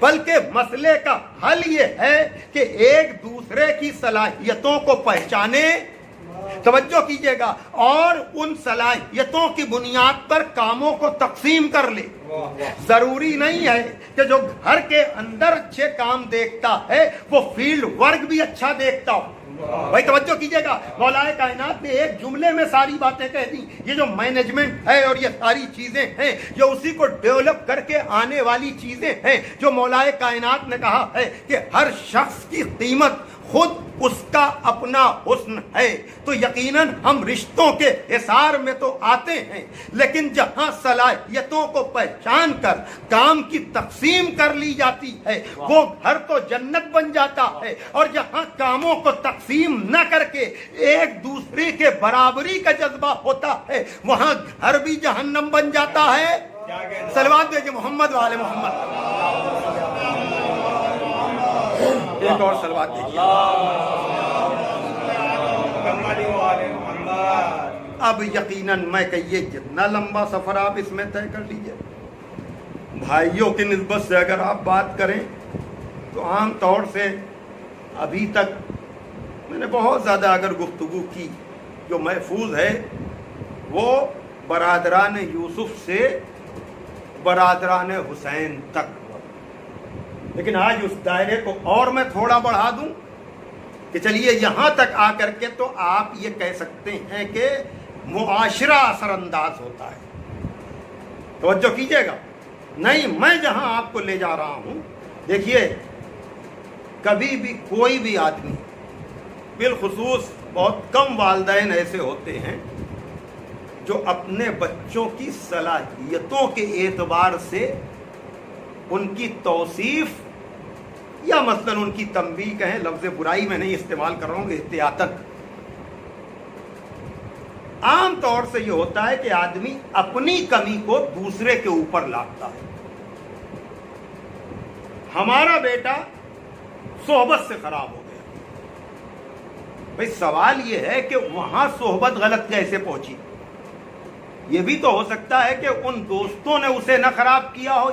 بلکہ مسئلے کا حل یہ ہے کہ ایک دوسرے کی صلاحیتوں کو پہچانے، توجہ کیجئے گا، اور ان صلاحیتوں کی بنیاد پر کاموں کو تقسیم کر لے۔ ضروری نہیں ہے کہ جو گھر کے اندر اچھے کام دیکھتا ہے وہ فیلڈ ورک بھی اچھا دیکھتا ہو۔ بھائی توجہ کیجئے گا، مولا کائنات نے ایک جملے میں ساری باتیں کہہ دی۔ یہ جو مینجمنٹ ہے اور یہ ساری چیزیں ہیں یہ اسی کو ڈیولپ کر کے آنے والی چیزیں ہیں جو مولا کائنات نے کہا ہے کہ ہر شخص کی قیمت خود اس کا اپنا حسن ہے۔ تو یقیناً ہم رشتوں کے حصار میں تو آتے ہیں، لیکن جہاں صلاحیتوں کو پہچان کر کام کی تقسیم کر لی جاتی ہے وہ گھر تو جنت بن جاتا ہے، اور جہاں کاموں کو تقسیم نہ کر کے ایک دوسرے کے برابری کا جذبہ ہوتا ہے وہاں گھر بھی جہنم بن جاتا ہے۔ صلوات دیجئے محمد والے محمد۔ ایک اور صلوات دیجئے۔ اب یقیناً میں کہیے جتنا لمبا سفر آپ اس میں طے کر لیجئے، بھائیوں کی نسبت سے اگر آپ بات کریں تو عام طور سے ابھی تک میں نے بہت زیادہ اگر گفتگو کی، جو محفوظ ہے وہ برادران یوسف سے برادران حسین تک، لیکن آج اس دائرے کو اور میں تھوڑا بڑھا دوں کہ چلیے یہاں تک آ کر کے تو آپ یہ کہہ سکتے ہیں کہ معاشرہ اثر انداز ہوتا ہے۔ توجہ کیجئے گا، نہیں میں جہاں آپ کو لے جا رہا ہوں، دیکھیے کبھی بھی کوئی بھی آدمی، بالخصوص بہت کم والدین ایسے ہوتے ہیں جو اپنے بچوں کی صلاحیتوں کے اعتبار سے ان کی توصیف یا مثلا ان کی تنبیہ کہیں، لفظ برائی میں نہیں استعمال کر رہا ہوں احتیاطاً، عام طور سے یہ ہوتا ہے کہ آدمی اپنی کمی کو دوسرے کے اوپر لاتا ہے۔ ہمارا بیٹا صحبت سے خراب ہو گیا، بھئی سوال یہ ہے کہ وہاں صحبت غلط کیسے پہنچی؟ یہ بھی تو ہو سکتا ہے کہ ان دوستوں نے اسے نہ خراب کیا ہو،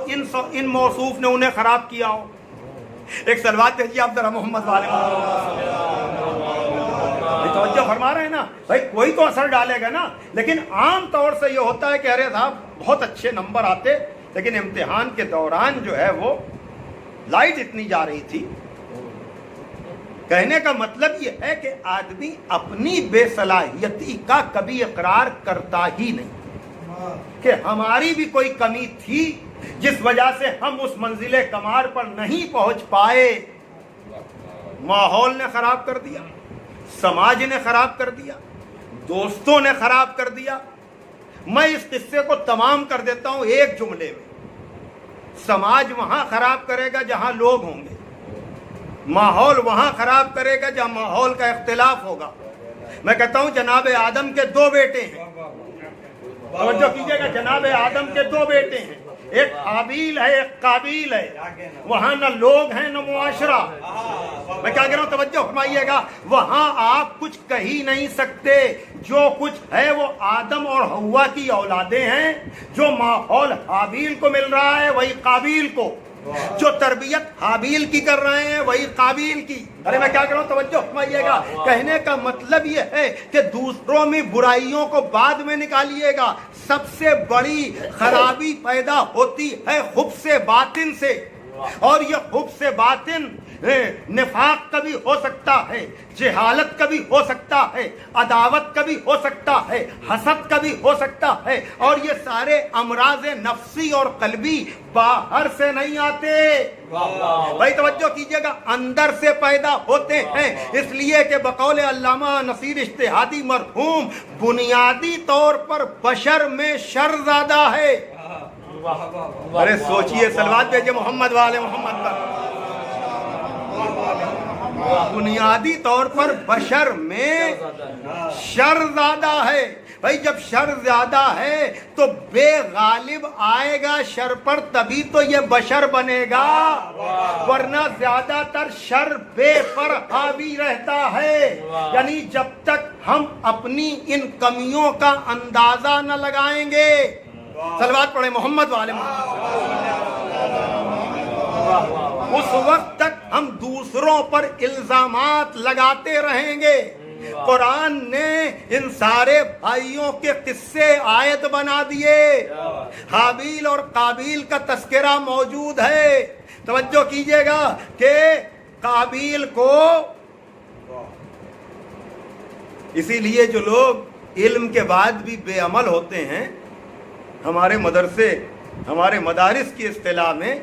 ان موصوف نے انہیں خراب کیا ہو۔ ایک صلوات دیجیے آپ ذرا محمد والے توجہ فرما رہے ہیں نا بھائی، کوئی تو اثر ڈالے گا نا، لیکن عام طور سے یہ ہوتا ہے کہ ارے صاحب بہت اچھے نمبر آتے لیکن امتحان کے دوران جو ہے وہ لائٹ اتنی جا رہی تھی۔ کہنے کا مطلب یہ ہے کہ آدمی اپنی بے صلاحیتی کا کبھی اقرار کرتا ہی نہیں کہ ہماری بھی کوئی کمی تھی جس وجہ سے ہم اس منزل کمار پر نہیں پہنچ پائے۔ ماحول نے خراب کر دیا، سماج نے خراب کر دیا، دوستوں نے خراب کر دیا۔ میں اس قصے کو تمام کر دیتا ہوں ایک جملے میں، سماج وہاں خراب کرے گا جہاں لوگ ہوں گے، ماحول وہاں خراب کرے گا جہاں ماحول کا اختلاف ہوگا۔ میں کہتا ہوں جناب آدم کے دو بیٹے ہیں، توجہ کیجئے گا، جناب آدم کے دو بیٹے ہیں، ایک حابیل ہے ایک قابیل ہے، وہاں نہ لوگ ہیں نہ معاشرہ۔ میں کیا کہہ رہا ہوں توجہ فرمائیے گا، وہاں آپ کچھ کہہ ہی نہیں سکتے، جو کچھ ہے وہ آدم اور حوا کی اولادیں ہیں، جو ماحول حابیل کو مل رہا ہے وہی قابیل کو، جو تربیت حابیل کی کر رہے ہیں وہی قابیل کی۔ ارے میں کیا کر رہا ہوں توجہ فرمائیے گا، کہنے کا مطلب یہ ہے کہ دوسروں میں برائیوں کو بعد میں نکالیے گا، سب سے بڑی خرابی پیدا ہوتی ہے خبث باطن سے، اور یہ خبث باطن نفاق کا بھی ہو سکتا ہے، جہالت کا بھی ہو سکتا ہے، عداوت کا بھی ہو سکتا ہے، حسد کا بھی ہو سکتا ہے، اور یہ سارے امراض نفسی اور قلبی باہر سے نہیں آتے، بھائی توجہ کیجئے گا، اندر سے پیدا ہوتے ہیں۔ اس لیے کہ بقول علامہ نصیر اجتہادی مرحوم، بنیادی طور پر بشر میں شر زیادہ ہے۔ ارے سوچئے، صلوات دیجئے محمد والے محمد پر۔ بنیادی طور پر بشر میں شر زیادہ ہے، بھائی جب شر زیادہ ہے تو بے غالب آئے گا شر پر، تبھی تو یہ بشر بنے گا، ورنہ زیادہ تر شر بے پر حاوی رہتا ہے۔ یعنی جب تک ہم اپنی ان کمیوں کا اندازہ نہ لگائیں گے، صلوات پڑھیں محمد والے محمد۔ اس وقت تک ہم دوسروں پر الزامات لگاتے رہیں گے. قرآن نے ان سارے بھائیوں کے قصے آیت بنا دیے. حابیل اور قابیل کا تذکرہ موجود ہے. توجہ کیجئے گا کہ قابیل کو اسی لیے جو لوگ علم کے بعد بھی بے عمل ہوتے ہیں، ہمارے مدرسے ہمارے مدارس کی اصطلاح میں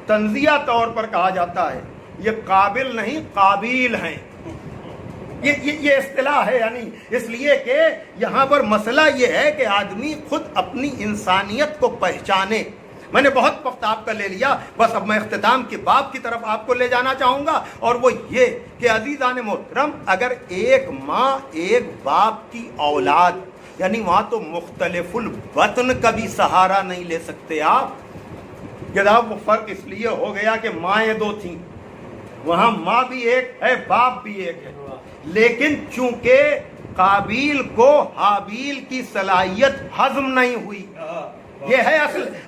تنزیہ طور پر کہا جاتا ہے یہ قابل نہیں قابیل ہیں. یہ اصطلاح ہے، یعنی اس لیے کہ یہاں پر مسئلہ یہ ہے کہ آدمی خود اپنی انسانیت کو پہچانے. میں نے بہت وقت آپ کا لے لیا، بس اب میں اختتام کے باب کی طرف آپ کو لے جانا چاہوں گا، اور وہ یہ کہ عزیزان محترم، اگر ایک ماں ایک باپ کی اولاد، یعنی وہاں تو مختلف الوطن کا بھی سہارا نہیں لے سکتے آپ. جناب وہ فرق اس لیے ہو گیا کہ مائیں دو تھیں، وہاں ماں بھی ایک ہے باپ بھی ایک ہے، لیکن چونکہ قابیل کو حابیل کی صلاحیت ہضم نہیں ہوئی. یہ ہے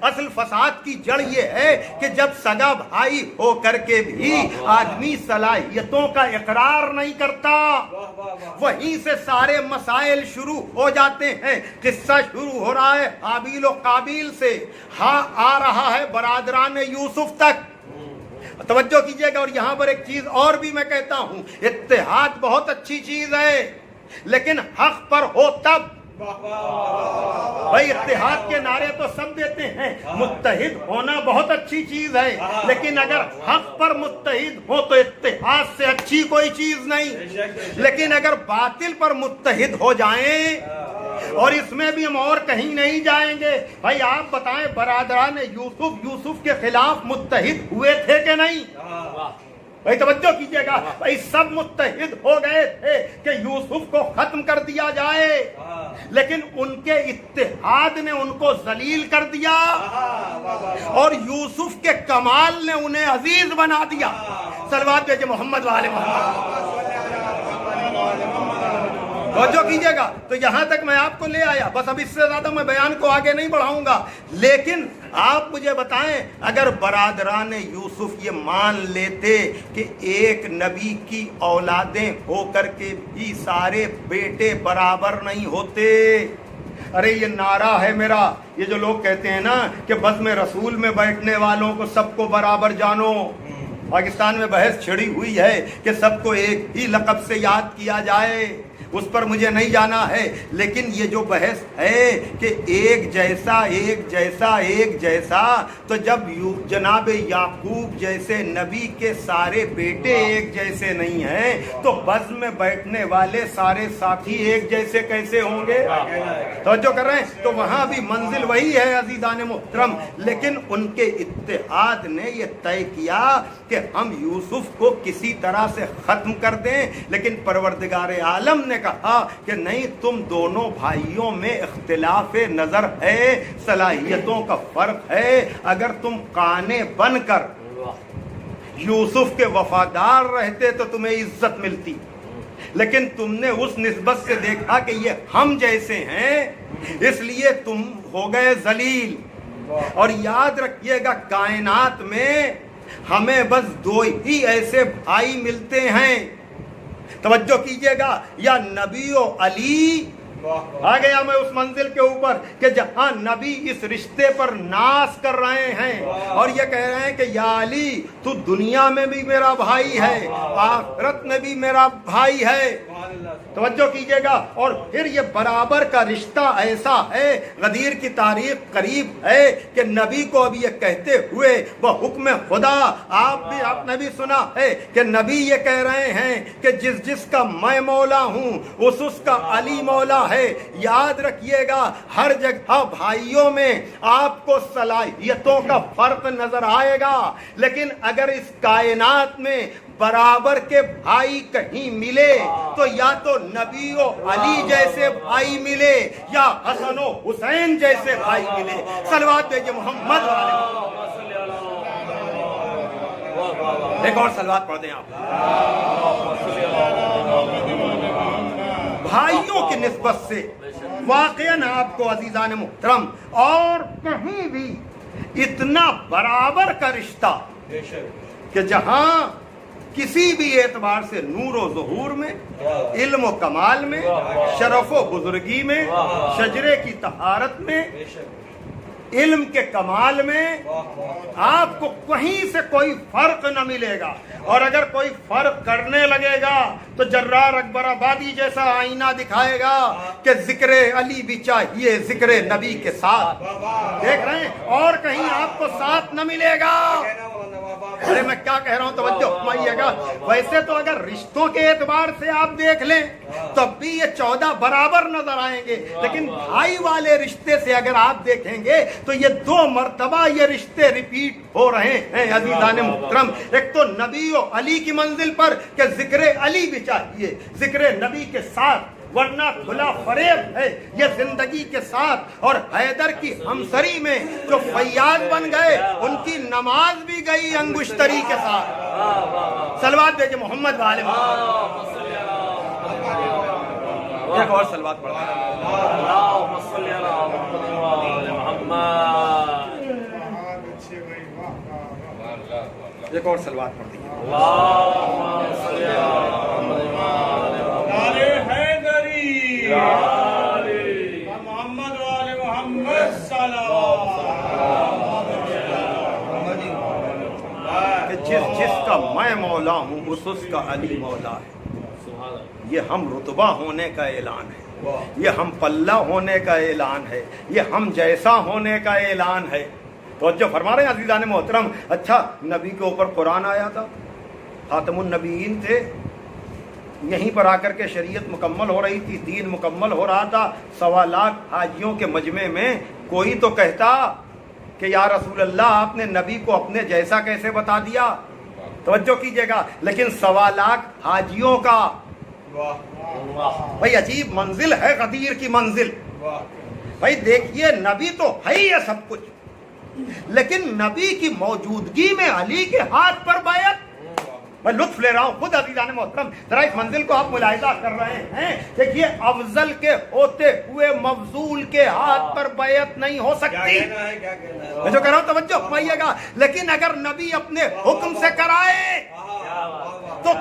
اصل فساد کی جڑ. یہ ہے کہ جب سگا بھائی ہو کر کے بھی آدمی صلاحیتوں کا اقرار نہیں کرتا، وہیں سے سارے مسائل شروع ہو جاتے ہیں. قصہ شروع ہو رہا ہے حابیل و قابیل سے، ہاں آ رہا ہے برادران یوسف تک. توجہ کیجئے گا. اور یہاں پر ایک چیز اور بھی میں کہتا ہوں، اتحاد بہت اچھی چیز ہے، لیکن حق پر ہو تب. بھائی اتحاد کے نعرے تو سب دیتے ہیں، متحد ہونا بہت اچھی چیز ہے، لیکن اگر حق پر متحد ہو تو اتحاد سے اچھی کوئی چیز نہیں. لیکن اگر باطل پر متحد ہو جائیں، اور اس میں بھی ہم اور کہیں نہیں جائیں گے. بھائی آپ بتائیں برادران یوسف کے خلاف متحد ہوئے تھے کہ نہیں؟ بھائی توجہ کیجئے گا. بھائی سب متحد ہو گئے تھے کہ یوسف کو ختم کر دیا جائے، لیکن ان کے اتحاد نے ان کو ذلیل کر دیا، اور یوسف کے کمال نے انہیں عزیز بنا دیا. صلوات بھیجے محمد والے محمد. توجہ کیجئے گا. تو یہاں تک میں آپ کو لے آیا، بس اب اس سے زیادہ میں بیان کو آگے نہیں بڑھاؤں گا. لیکن آپ مجھے بتائیں، اگر برادران یوسف یہ مان لیتے کہ ایک نبی کی اولادیں ہو کر کے بھی سارے بیٹے برابر نہیں ہوتے. ارے یہ نعرہ ہے میرا، یہ جو لوگ کہتے ہیں نا کہ بزم رسول میں بیٹھنے والوں کو سب کو برابر جانو. پاکستان میں بحث چھڑی ہوئی ہے کہ سب کو ایک ہی لقب سے یاد کیا جائے، اس پر مجھے نہیں جانا ہے. لیکن یہ جو بحث ہے کہ ایک جیسا ایک جیسا ایک جیسا، تو جب جناب یعقوب جیسے نبی کے سارے بیٹے ایک جیسے نہیں ہیں، تو بزم میں بیٹھنے والے سارے ساتھی ایک جیسے کیسے ہوں گے؟ توجہ کر رہے ہیں. تو وہاں بھی منزل وہی ہے عزیزان محترم. لیکن ان کے اتحاد نے یہ طے کیا کہ ہم یوسف کو کسی طرح سے ختم کر دیں، لیکن پروردگار عالم نے کہا کہ نہیں، تم دونوں بھائیوں میں اختلاف نظر ہے، صلاحیتوں کا فرق ہے. اگر تم قانے بن کر یوسف کے وفادار رہتے تو تمہیں عزت ملتی، لیکن تم نے اس نسبت سے دیکھا کہ یہ ہم جیسے ہیں، اس لیے تم ہو گئے ذلیل. اور یاد رکھیے گا کائنات میں ہمیں بس دو ہی ایسے بھائی ملتے ہیں. توجہ کیجئے گا، یا نبی و علی. آ گیا میں اس منزل کے اوپر کہ جہاں نبی اس رشتے پر ناز کر رہے ہیں اور یہ کہہ رہے ہیں کہ یا علی تو دنیا میں بھی میرا بھائی ہے، آخرت میں بھی میرا بھائی ہے. توجہ کیجئے گا. اور پھر یہ برابر کا رشتہ ایسا ہے، غدیر کی تاریخ قریب ہے کہ نبی کو اب یہ کہتے ہوئے بحکم خدا، آپ نے بھی سنا ہے کہ نبی یہ کہہ رہے ہیں کہ جس کا میں مولا ہوں اس کا علی مولا ہے. یاد رکھیے گا ہر جگہ بھائیوں میں آپ کو صلاحیتوں کا فرق نظر آئے گا، لیکن اگر اس کائنات میں برابر کے بھائی کہیں ملے تو یا تو نبی و علی جیسے بھائی ملے یا حسن و حسین جیسے بھائی ملے. صلوات بھیجے محمد والے. ایک اور صلوات پڑھ دیں آپ. بھائیوں کی نسبت سے واقعاً آپ کو عزیزان محترم اور کہیں بھی اتنا برابر کا رشتہ کہ جہاں کسی بھی اعتبار سے نور و ظہور میں، علم و کمال میں، شرف و بزرگی میں، شجرے کی طہارت میں، علم کے کمال میں آپ کو کہیں سے کوئی فرق نہ ملے گا. اور اگر کوئی فرق کرنے لگے گا تو جرار اکبر آبادی جیسا آئینہ دکھائے گا کہ ذکر علی بھی چاہیے ذکر نبی کے ساتھ. دیکھ رہے ہیں، اور کہیں آپ کو ساتھ نہ ملے گا. ارے میں کیا کہہ رہا ہوں، توجہ فرمائیے گا. ویسے تو اگر رشتوں کے اعتبار سے آپ دیکھ لیں تب بھی یہ 14 برابر نظر آئیں گے، لیکن بھائی والے رشتے سے اگر آپ دیکھیں گے تو یہ 2 مرتبہ یہ رشتے ریپیٹ ہو رہے ہیں عزیزان محترم. ایک تو نبی و علی کی منزل پر کہ ذکر علی بھی چاہیے ذکر نبی کے ساتھ، ورنہ کھلا فریب ہے یہ زندگی کے ساتھ. اور حیدر کی ہمسری میں جو فیاض بن گئے ان کی نماز بھی گئی انگشتری کے ساتھ. صلوات بھیجے محمد والے محمد. ایک اور صلوات پڑھا. ایک اور صلوات پڑھ دیجیے. محمد والے محمد کہ جس کا میں مولا ہوں اس کا علی مولا ہے. یہ ہم رتبہ ہونے کا اعلان ہے، یہ ہم پلہ ہونے کا اعلان ہے، یہ ہم جیسا ہونے کا اعلان ہے. توجہ فرما رہے ہیں عزیزان محترم. اچھا، نبی کے اوپر قرآن آیا تھا، خاتم النبیین تھے، یہیں پر آ کر کے شریعت مکمل ہو رہی تھی، دین مکمل ہو رہا تھا. 1.25 لاکھ حاجیوں کے مجمع میں کوئی تو کہتا کہ یا رسول اللہ آپ نے نبی کو اپنے جیسا کیسے بتا دیا. توجہ کیجئے گا. لیکن 1.25 لاکھ حاجیوں کا بھائی عجیب منزل ہے، غدیر کی منزل. بھائی دیکھیے، نبی تو ہے ہی ہے سب کچھ، لیکن نبی کی موجودگی میں علی کے ہاتھ پر بیعت. میں لطف لے رہا ہوں خود عزیزان محترم. ذرا اس منزل کو آپ ملاحظہ کر رہے ہیں. دیکھیے، افضل کے ہوتے ہوئے مفضول کے ہاتھ پر بیعت نہیں ہو سکتی. میں جو کہہ رہا ہوں توجہ فرمائیے گا. لیکن اگر نبی اپنے حکم سے کرائے تو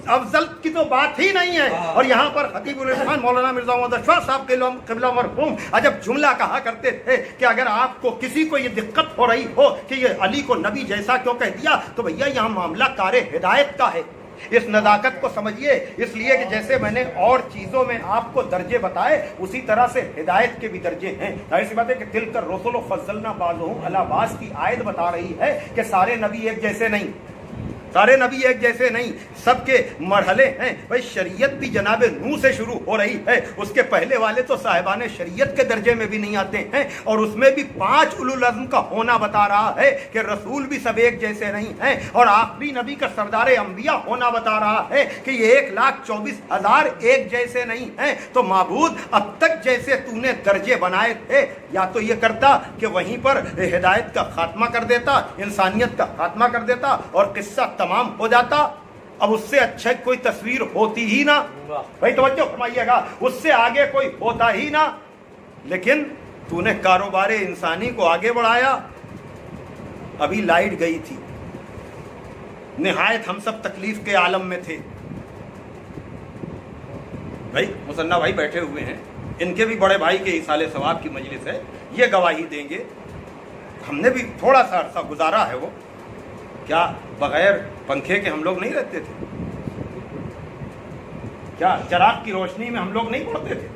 افضل کی تو بات ہی نہیں ہے. اور یہاں پر خطیب الرحمان مولانا مرزا محمد اشفاق صاحب قبلہ مرحوم عجب جملہ کہا کرتے تھے کہ اگر آپ کو کسی کو یہ دقت ہو رہی ہو کہ یہ علی کو نبی جیسا کیوں کہہ دیا تو بھیا یہاں معاملہ کار ہدایت کا ہے. اس نزاکت کو سمجھیے. اس لیے کہ جیسے میں نے اور چیزوں میں آپ کو درجے بتائے اسی طرح سے ہدایت کے بھی درجے ہیں. ظاہر سی بات ہے کہ تلک الرسل فضلنا بعضهم علی بعض کی آیت بتا رہی ہے کہ سارے نبی ایک جیسے نہیں، سارے نبی ایک جیسے نہیں، سب کے مرحلے ہیں. بھائی شریعت بھی جناب نوح سے شروع ہو رہی ہے، اس کے پہلے والے تو صاحبان شریعت کے درجے میں بھی نہیں آتے ہیں. اور اس میں بھی 5 اولو العزم کا ہونا بتا رہا ہے کہ رسول بھی سب ایک جیسے نہیں ہیں. اور آخری نبی کا سردار انبیاء ہونا بتا رہا ہے کہ یہ 1,24,000 ایک جیسے نہیں ہیں. تو معبود اب تک جیسے تو نے درجے بنائے تھے، یا تو یہ کرتا کہ وہیں پر ہدایت کا خاتمہ کر دیتا، انسانیت کا خاتمہ کر دیتا اور قصہ تمام ہو جاتا. اب اس سے اچھا کوئی تصویر ہوتی ہی نہ. بھائی توجہ فرمائیے گا، اس سے آگے کوئی ہوتا ہی نہ. لیکن تو نے کاروبار انسانی کو آگے بڑھایا. ابھی لائٹ گئی تھی، نہایت ہم سب تکلیف کے عالم میں تھے. بھائی مصنع بھائی بیٹھے ہوئے ہیں، ان کے بھی بڑے بھائی کے ایصال ثواب کی مجلس ہے، یہ گواہی دیں گے. ہم نے بھی تھوڑا سا عرصہ گزارا ہے. وہ کیا بغیر پنکھے کے ہم لوگ نہیں رہتے تھے؟ کیا چراغ کی روشنی میں ہم لوگ نہیں پڑھتے تھے؟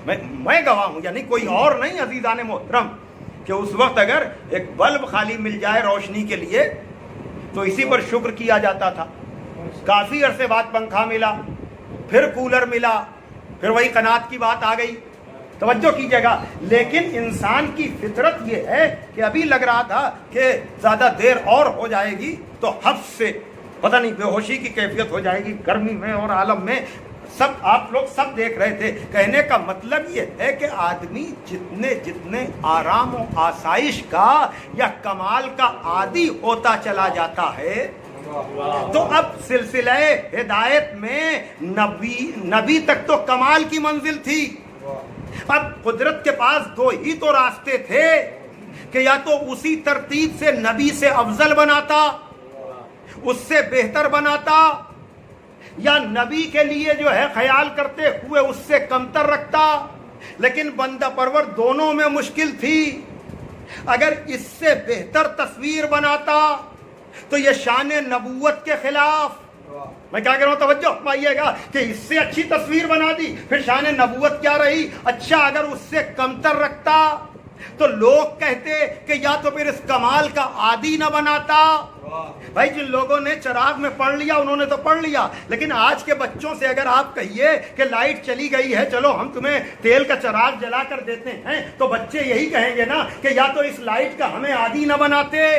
میں گواہ ہوں، یعنی کوئی اور نہیں عزیزان محترم، کہ اس وقت اگر ایک بلب خالی مل جائے روشنی کے لیے تو اسی پر شکر کیا جاتا تھا. کافی عرصے بعد پنکھا ملا، پھر کولر ملا، پھر وہی قناعت کی بات آ گئی. توجہ کیجیے گا. لیکن انسان کی فطرت یہ ہے کہ ابھی لگ رہا تھا کہ زیادہ دیر اور ہو جائے گی تو حبس سے پتہ نہیں بے ہوشی کی کیفیت ہو جائے گی. گرمی میں اور عالم میں سب آپ لوگ سب دیکھ رہے تھے. کہنے کا مطلب یہ ہے کہ آدمی جتنے آرام و آسائش کا یا کمال کا عادی ہوتا چلا جاتا ہے تو اب سلسلہ ہدایت میں نبی تک تو کمال کی منزل تھی. اب قدرت کے پاس 2 ہی تو راستے تھے کہ یا تو اسی ترتیب سے نبی سے افضل بناتا اس سے بہتر بناتا یا نبی کے لیے جو ہے خیال کرتے ہوئے اس سے کمتر رکھتا؟ لیکن بندہ پرور دونوں میں مشکل تھی. اگر اس سے بہتر تصویر بناتا تو یہ شان نبوت کے خلاف. میں کیا کہہ رہا ہوں توجہ فرمائیے گا کہ اس سے اچھی تصویر بنا دی پھر شان نبوت کیا رہی؟ اچھا اگر اس سے کمتر رکھتا تو لوگ کہتے کہ یا تو پھر اس کمال کا عادی نہ بناتا. بھائی جن لوگوں نے چراغ میں پڑھ لیا انہوں نے تو پڑھ لیا, لیکن آج کے بچوں سے اگر آپ کہیے کہ لائٹ چلی گئی ہے چلو ہم تمہیں تیل کا چراغ جلا کر دیتے ہیں, تو بچے یہی کہیں گے نا کہ یا تو اس لائٹ کا ہمیں عادی نہ بناتے.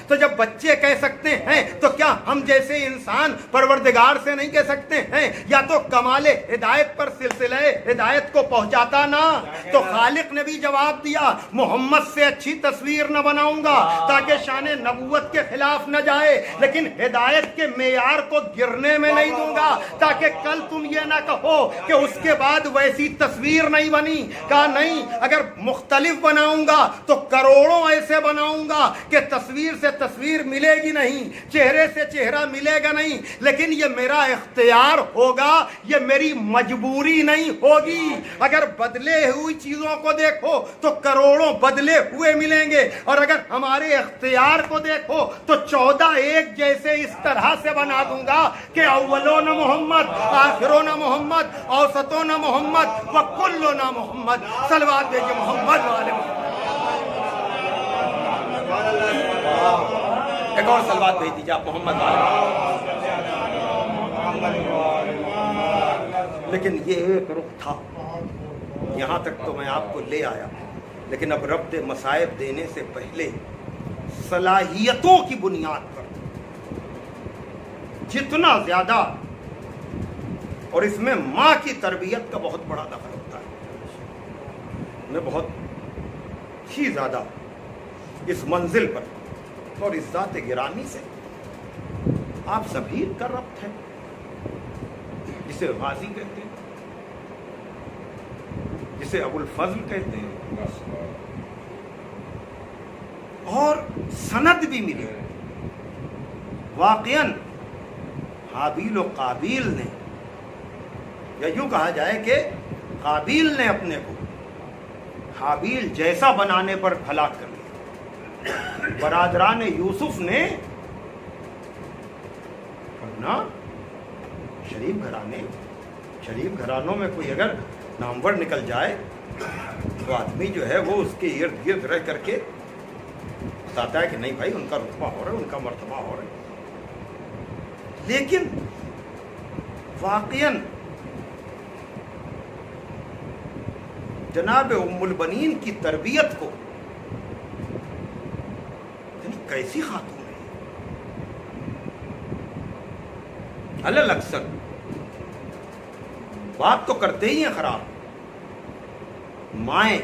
تو جب بچے کہہ سکتے ہیں تو کیا ہم جیسے انسان پروردگار سے نہیں کہہ سکتے ہیں یا تو کمال ہدایت پر سلسلہ ہدایت کو پہنچاتا نا؟ تو خالق نے بھی جواب دیا محمد سے اچھی تصویر نہ بناؤں گا تاکہ شان نبوت کے خلاف نہ جائے, لیکن ہدایت کے معیار کو گرنے میں نہیں دوں گا تاکہ کل تم یہ نہ کہو کہ اس کے بعد ویسی تصویر نہیں بنی. کہا نہیں, اگر مختلف بناؤں گا تو کروڑوں ایسے بناؤں گا کہ تصویر سے تصویر ملے گی نہیں, چہرے سے چہرہ ملے گا نہیں, لیکن یہ میرا اختیار ہوگا, یہ میری مجبوری نہیں ہوگی. اگر بدلے ہوئی چیزوں کو دیکھو تو کروڑوں بدلے ہوئے ملیں گے, اور اگر ہمارے اختیار کو دیکھو تو 14 ایک جیسے اس طرح سے بنا دوں گا کہ اولون محمد, آخرون محمد, اوسطون محمد, وکلون محمد. صلوات دیجئے محمد والے محمد. ایک اور صلوات بھیج دیجیے آپ محمد والے. لیکن یہ ایک رخ تھا, یہاں تک تو میں آپ کو لے آیا, لیکن اب ربط مصائب دینے سے پہلے صلاحیتوں کی بنیاد پر جتنا زیادہ, اور اس میں ماں کی تربیت کا بہت بڑا دخل ہوتا ہے, میں بہت ہی زیادہ اس منزل پر اور اس ذات گرامی سے آپ سبھی کا ربط ہے, جسے غازی کہتے ہیں, جسے ابو الفضل کہتے ہیں, اور سند بھی ملی. واقعاً حابیل و قابیل نے, یا یوں کہا جائے کہ قابیل نے اپنے کو حابیل جیسا بنانے پر ہلاک کر لیا. برادران یوسف نے نا شریف گھرانے, شریف گھرانوں میں کوئی اگر نامور نکل جائے تو آدمی جو ہے وہ اس کے ارد گرد رہ کر کے بتاتا ہے کہ نہیں بھائی ان کا رتبہ ہو رہا ہے, ان کا مرتبہ ہو رہا ہے. لیکن واقعاً جناب ام البنین کی تربیت کو کیسی خاتون ہے, علل اکثر بات تو کرتے ہی ہیں خراب. مائیں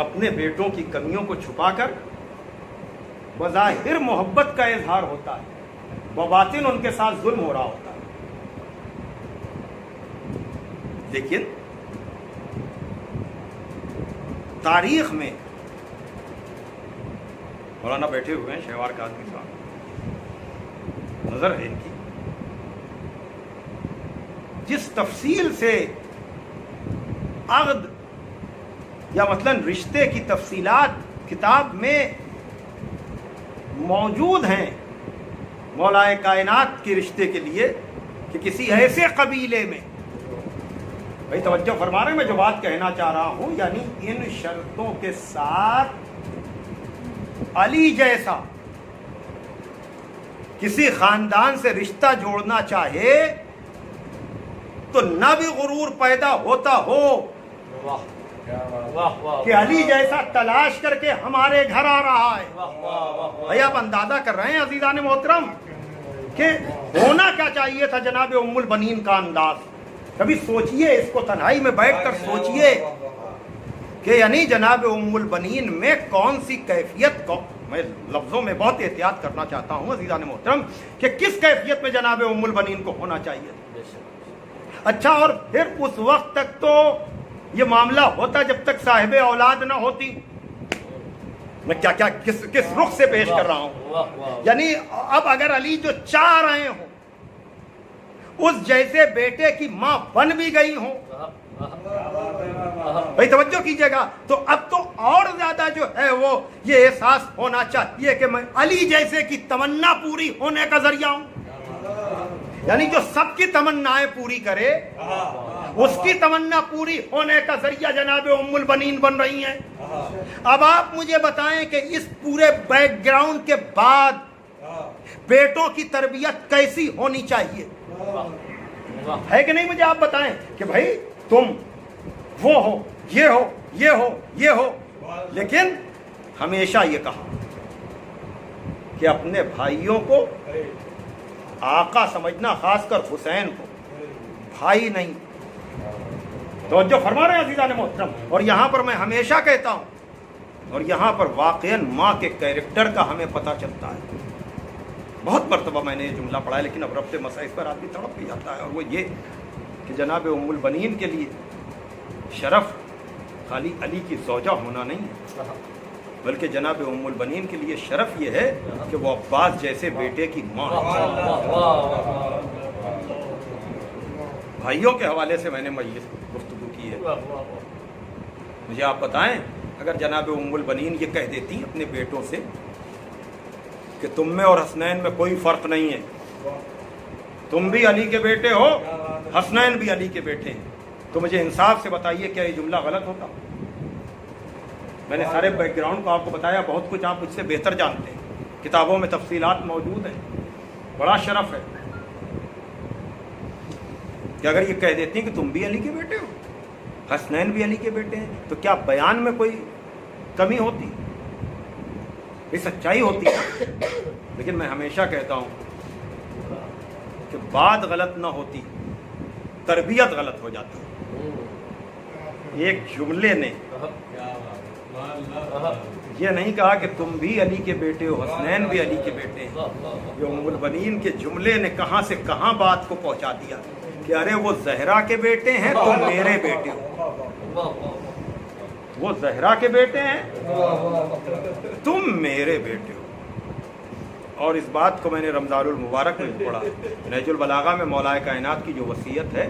اپنے بیٹوں کی کمیوں کو چھپا کر بظاہر محبت کا اظہار ہوتا ہے, بباطن ان کے ساتھ ظلم ہو رہا ہوتا ہے. لیکن تاریخ میں مولانا بیٹھے ہوئے ہیں, شہوار کا آدمی صاحب, نظر ہے ان کی, جس تفصیل سے عقد یا مثلاً رشتے کی تفصیلات کتاب میں موجود ہیں مولا کائنات کے رشتے کے لیے کہ کسی ایسے قبیلے میں, بھائی توجہ فرما رہے ہیں میں جو بات کہنا چاہ رہا ہوں, یعنی ان شرطوں کے ساتھ علی جیسا کسی خاندان سے رشتہ جوڑنا چاہے تو نہ بھی غرور پیدا ہوتا ہو کہ علی جیسا تلاش کر کے ہمارے گھر آ رہا ہے. بھائی آپ اندازہ کر رہے ہیں عزیزان محترم کہ ہونا کیا چاہیے تھا جناب ام البنین کا انداز. کبھی سوچئے, اس کو تنہائی میں بیٹھ کر سوچئے کہ یعنی جناب ام البنین میں کون سی کیفیت کو, میں لفظوں میں بہت احتیاط کرنا چاہتا ہوں عزیزان محترم, کہ کس کیفیت میں جناب ام البنین کو ہونا چاہیے. اچھا, اور پھر اس وقت تک تو یہ معاملہ ہوتا جب تک صاحب اولاد نہ ہوتی. میں کیا کیا کس رخ سے پیش کر رہا ہوں. یعنی اب اگر علی جو چاہ رہے ہوں اس جیسے بیٹے کی ماں بن بھی گئی ہوں, بھائی توجہ کیجئے گا, تو اب تو اور زیادہ جو ہے وہ یہ احساس ہونا چاہیے کہ میں علی جیسے کی تمنا پوری ہونے کا ذریعہ ہوں. یعنی جو سب کی تمنائیں پوری کرے اس کی تمنا پوری ہونے کا ذریعہ جناب ام البنین بن رہی ہیں. اب آپ مجھے بتائیں کہ اس پورے بیک گراؤنڈ کے بعد بیٹوں کی تربیت کیسی ہونی چاہیے, ہے کہ نہیں؟ مجھے آپ بتائیں کہ بھائی تم وہ ہو, یہ ہو, یہ ہو, یہ ہو. لیکن ہمیشہ یہ کہا کہ اپنے بھائیوں کو آقا سمجھنا, خاص کر حسین کو بھائی نہیں. توجہ فرما رہے ہیں عزیزان محترم. اور یہاں پر میں ہمیشہ کہتا ہوں, اور یہاں پر واقعاً ماں کے کیریکٹر کا ہمیں پتہ چلتا ہے. بہت مرتبہ میں نے یہ جملہ پڑھا ہے, لیکن اب ربط مسائل پر آدمی تڑپ بھی جاتا ہے, اور وہ یہ کہ جناب ام البنین کے لیے شرف خالی علی کی زوجہ ہونا نہیں ہے, بلکہ جناب ام البنین کے لیے شرف یہ ہے کہ وہ عباس جیسے بیٹے کی ماں. بھائیوں کے حوالے سے میں نے مجلس گفتگو کی ہے. مجھے آپ بتائیں, اگر جناب ام البنین یہ کہہ دیتی اپنے بیٹوں سے کہ تم میں اور حسنین میں کوئی فرق نہیں ہے, تم بھی علی کے بیٹے ہو, حسنین بھی علی کے بیٹے ہیں, تو مجھے انصاف سے بتائیے کیا یہ جملہ غلط ہوتا؟ میں نے سارے بیک گراؤنڈ کو آپ کو بتایا, بہت کچھ آپ مجھ سے بہتر جانتے ہیں, کتابوں میں تفصیلات موجود ہیں. بڑا شرف ہے کہ اگر یہ کہہ دیتی کہ تم بھی علی کے بیٹے ہو, حسنین بھی علی کے بیٹے ہیں, تو کیا بیان میں کوئی کمی ہوتی؟ یہ سچائی ہوتی ہے. لیکن میں ہمیشہ کہتا ہوں کہ بات غلط نہ ہوتی, تربیت غلط ہو جاتی. ایک جملے نے یہ نہیں کہا کہ تم بھی علی کے بیٹے ہو, حسنین بھی علی کے بیٹے ہیں. یہ ام البنین کے جملے نے کہاں سے کہاں بات کو پہنچا دیا کہ ارے وہ زہرا کے بیٹے ہیں, تم میرے بیٹے ہو. وہ زہرا کے بیٹے ہیں, تم میرے بیٹے ہو. اور اس بات کو میں نے رمضان المبارک میں پڑھا. نہج البلاغہ میں مولا کائنات کی جو وصیت ہے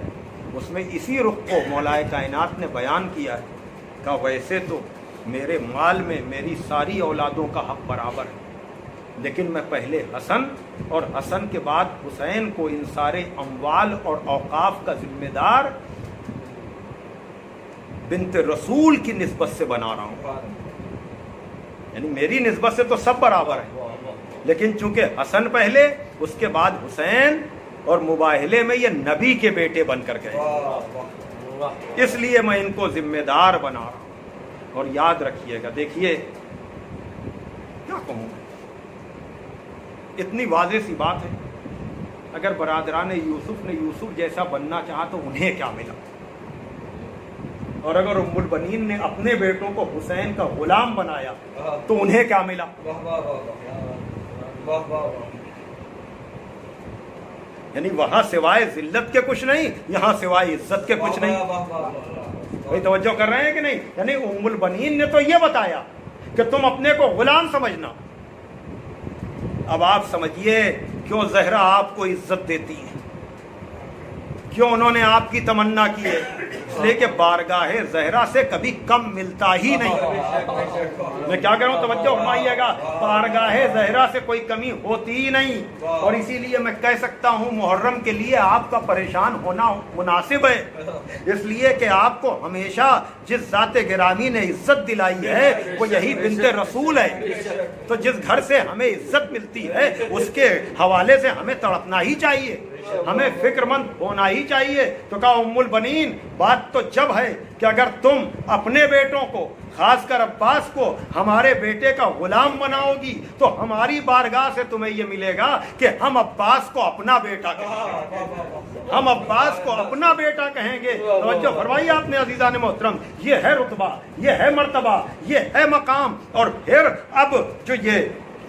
اس میں اسی رخ کو مولا کائنات نے بیان کیا ہے کہ ویسے تو میرے مال میں میری ساری اولادوں کا حق برابر ہے, لیکن میں پہلے حسن اور حسن کے بعد حسین کو ان سارے اموال اور اوقاف کا ذمہ دار بنت رسول کی نسبت سے بنا رہا ہوں. یعنی میری نسبت سے تو سب برابر ہیں, لیکن چونکہ حسن پہلے, اس کے بعد حسین, اور مباہلے میں یہ نبی کے بیٹے بن کر گئے, اس لیے میں ان کو ذمہ دار بنا رہا ہوں. اور یاد رکھیے گا, دیکھیے کیا کہوں, اتنی واضح سی بات ہے, اگر برادران یوسف نے یوسف جیسا بننا چاہا تو انہیں کیا ملا, اور اگر ام البنین نے اپنے بیٹوں کو حسین کا غلام بنایا تو انہیں کیا ملا. یعنی وہاں سوائے ذلت کے کچھ نہیں, یہاں سوائے عزت کے کچھ نہیں. بھائی توجہ کر رہے ہیں کہ نہیں؟ یعنی ام البنین نے تو یہ بتایا کہ تم اپنے کو غلام سمجھنا. اب آپ سمجھیے کیوں زہرا آپ کو عزت دیتی ہیں, کیوں انہوں نے آپ کی تمنا کی ہے, اس لیے کہ بارگاہ زہرا سے کبھی کم ملتا ہی نہیں. میں کیا کہہ رہا ہوں, توجہ فرمائیے گا, بارگاہ زہرا سے کوئی کمی ہوتی ہی نہیں. اور اسی لیے میں کہہ سکتا ہوں محرم کے لیے آپ کا پریشان ہونا مناسب ہے, اس لیے کہ آپ کو ہمیشہ جس ذات گرامی نے عزت دلائی ہے وہ یہی بنت رسول ہے. تو جس گھر سے ہمیں عزت ملتی ہے اس کے حوالے سے ہمیں تڑپنا ہی چاہیے, ہمیں فکر مند ہونا ہی چاہیے. تو کہا ام البنین بات تو جب ہے کہ اگر تم اپنے بیٹوں کو, خاص کر عباس کو, ہمارے بیٹے کا غلام بناؤ گی تو ہماری بارگاہ سے تمہیں یہ ملے گا کہ ہم عباس کو اپنا بیٹا کہیں گے, ہم عباس کو اپنا بیٹا کہیں گے. توجہ فرمائیے آپ نے عزیزان محترم, یہ ہے رتبہ, یہ ہے مرتبہ, یہ ہے مقام. اور پھر اب جو یہ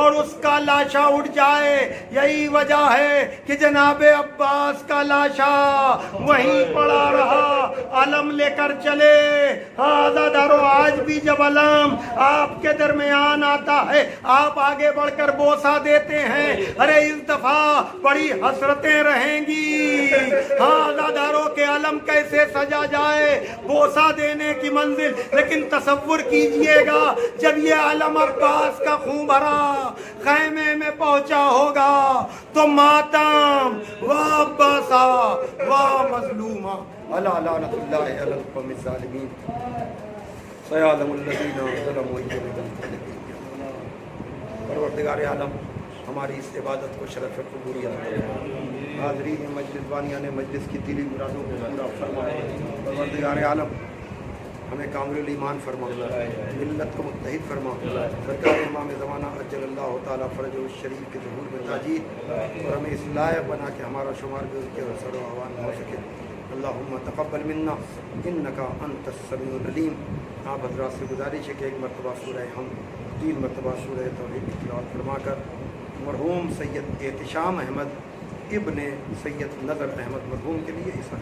اور اس کا لاشا اٹھ جائے. یہی وجہ ہے کہ جناب عباس کا لاشا وہیں پڑا رہا, علم لے کر چلے. عزادارو آج بھی جب علم آپ کے درمیان آتا ہے آپ آگے بڑھ کر بوسہ دیتے ہیں. ارے اس دفعہ بڑی حسرتیں رہیں گی. عزادارو کے علم کیسے سجا جائے, بوسہ دینے کی منزل. لیکن تصور کیجئے گا جب یہ علم عباس کا خون بھرا خیمے میں پہنچا ہوگا تو ماتم و عباسا و مظلوما علی لعنت اللہ علی القوم الظالمین سیعلم الذین ظلموا پروردگار عالم ہماری اس عبادت کو شرف قبولی عطا فرما. حاضرین مجلس بانیان مجلس کی دلی مرادوں کو پورا فرما. پروردگار عالم ہمیں کامل ایمان فرما, ملت کو متحد فرما. سرکار امام زمانہ عجل اللہ تعالیٰ فرجہ الشریف کے ظہور میں تاجید اور ہمیں اس لائق بنا کہ ہمارا شمار بھی اس کے سر و عوان ہو سکے. اللہم تقبل منا انکا انت السمیع العلیم. آپ حضرات سے گزارش ہے کہ ایک مرتبہ سورہ ہم 3 مرتبہ سورہ توحید کی تلاوت فرما کر مرحوم سید احتشام احمد ابن سید نظر احمد مرحوم کے لیے اس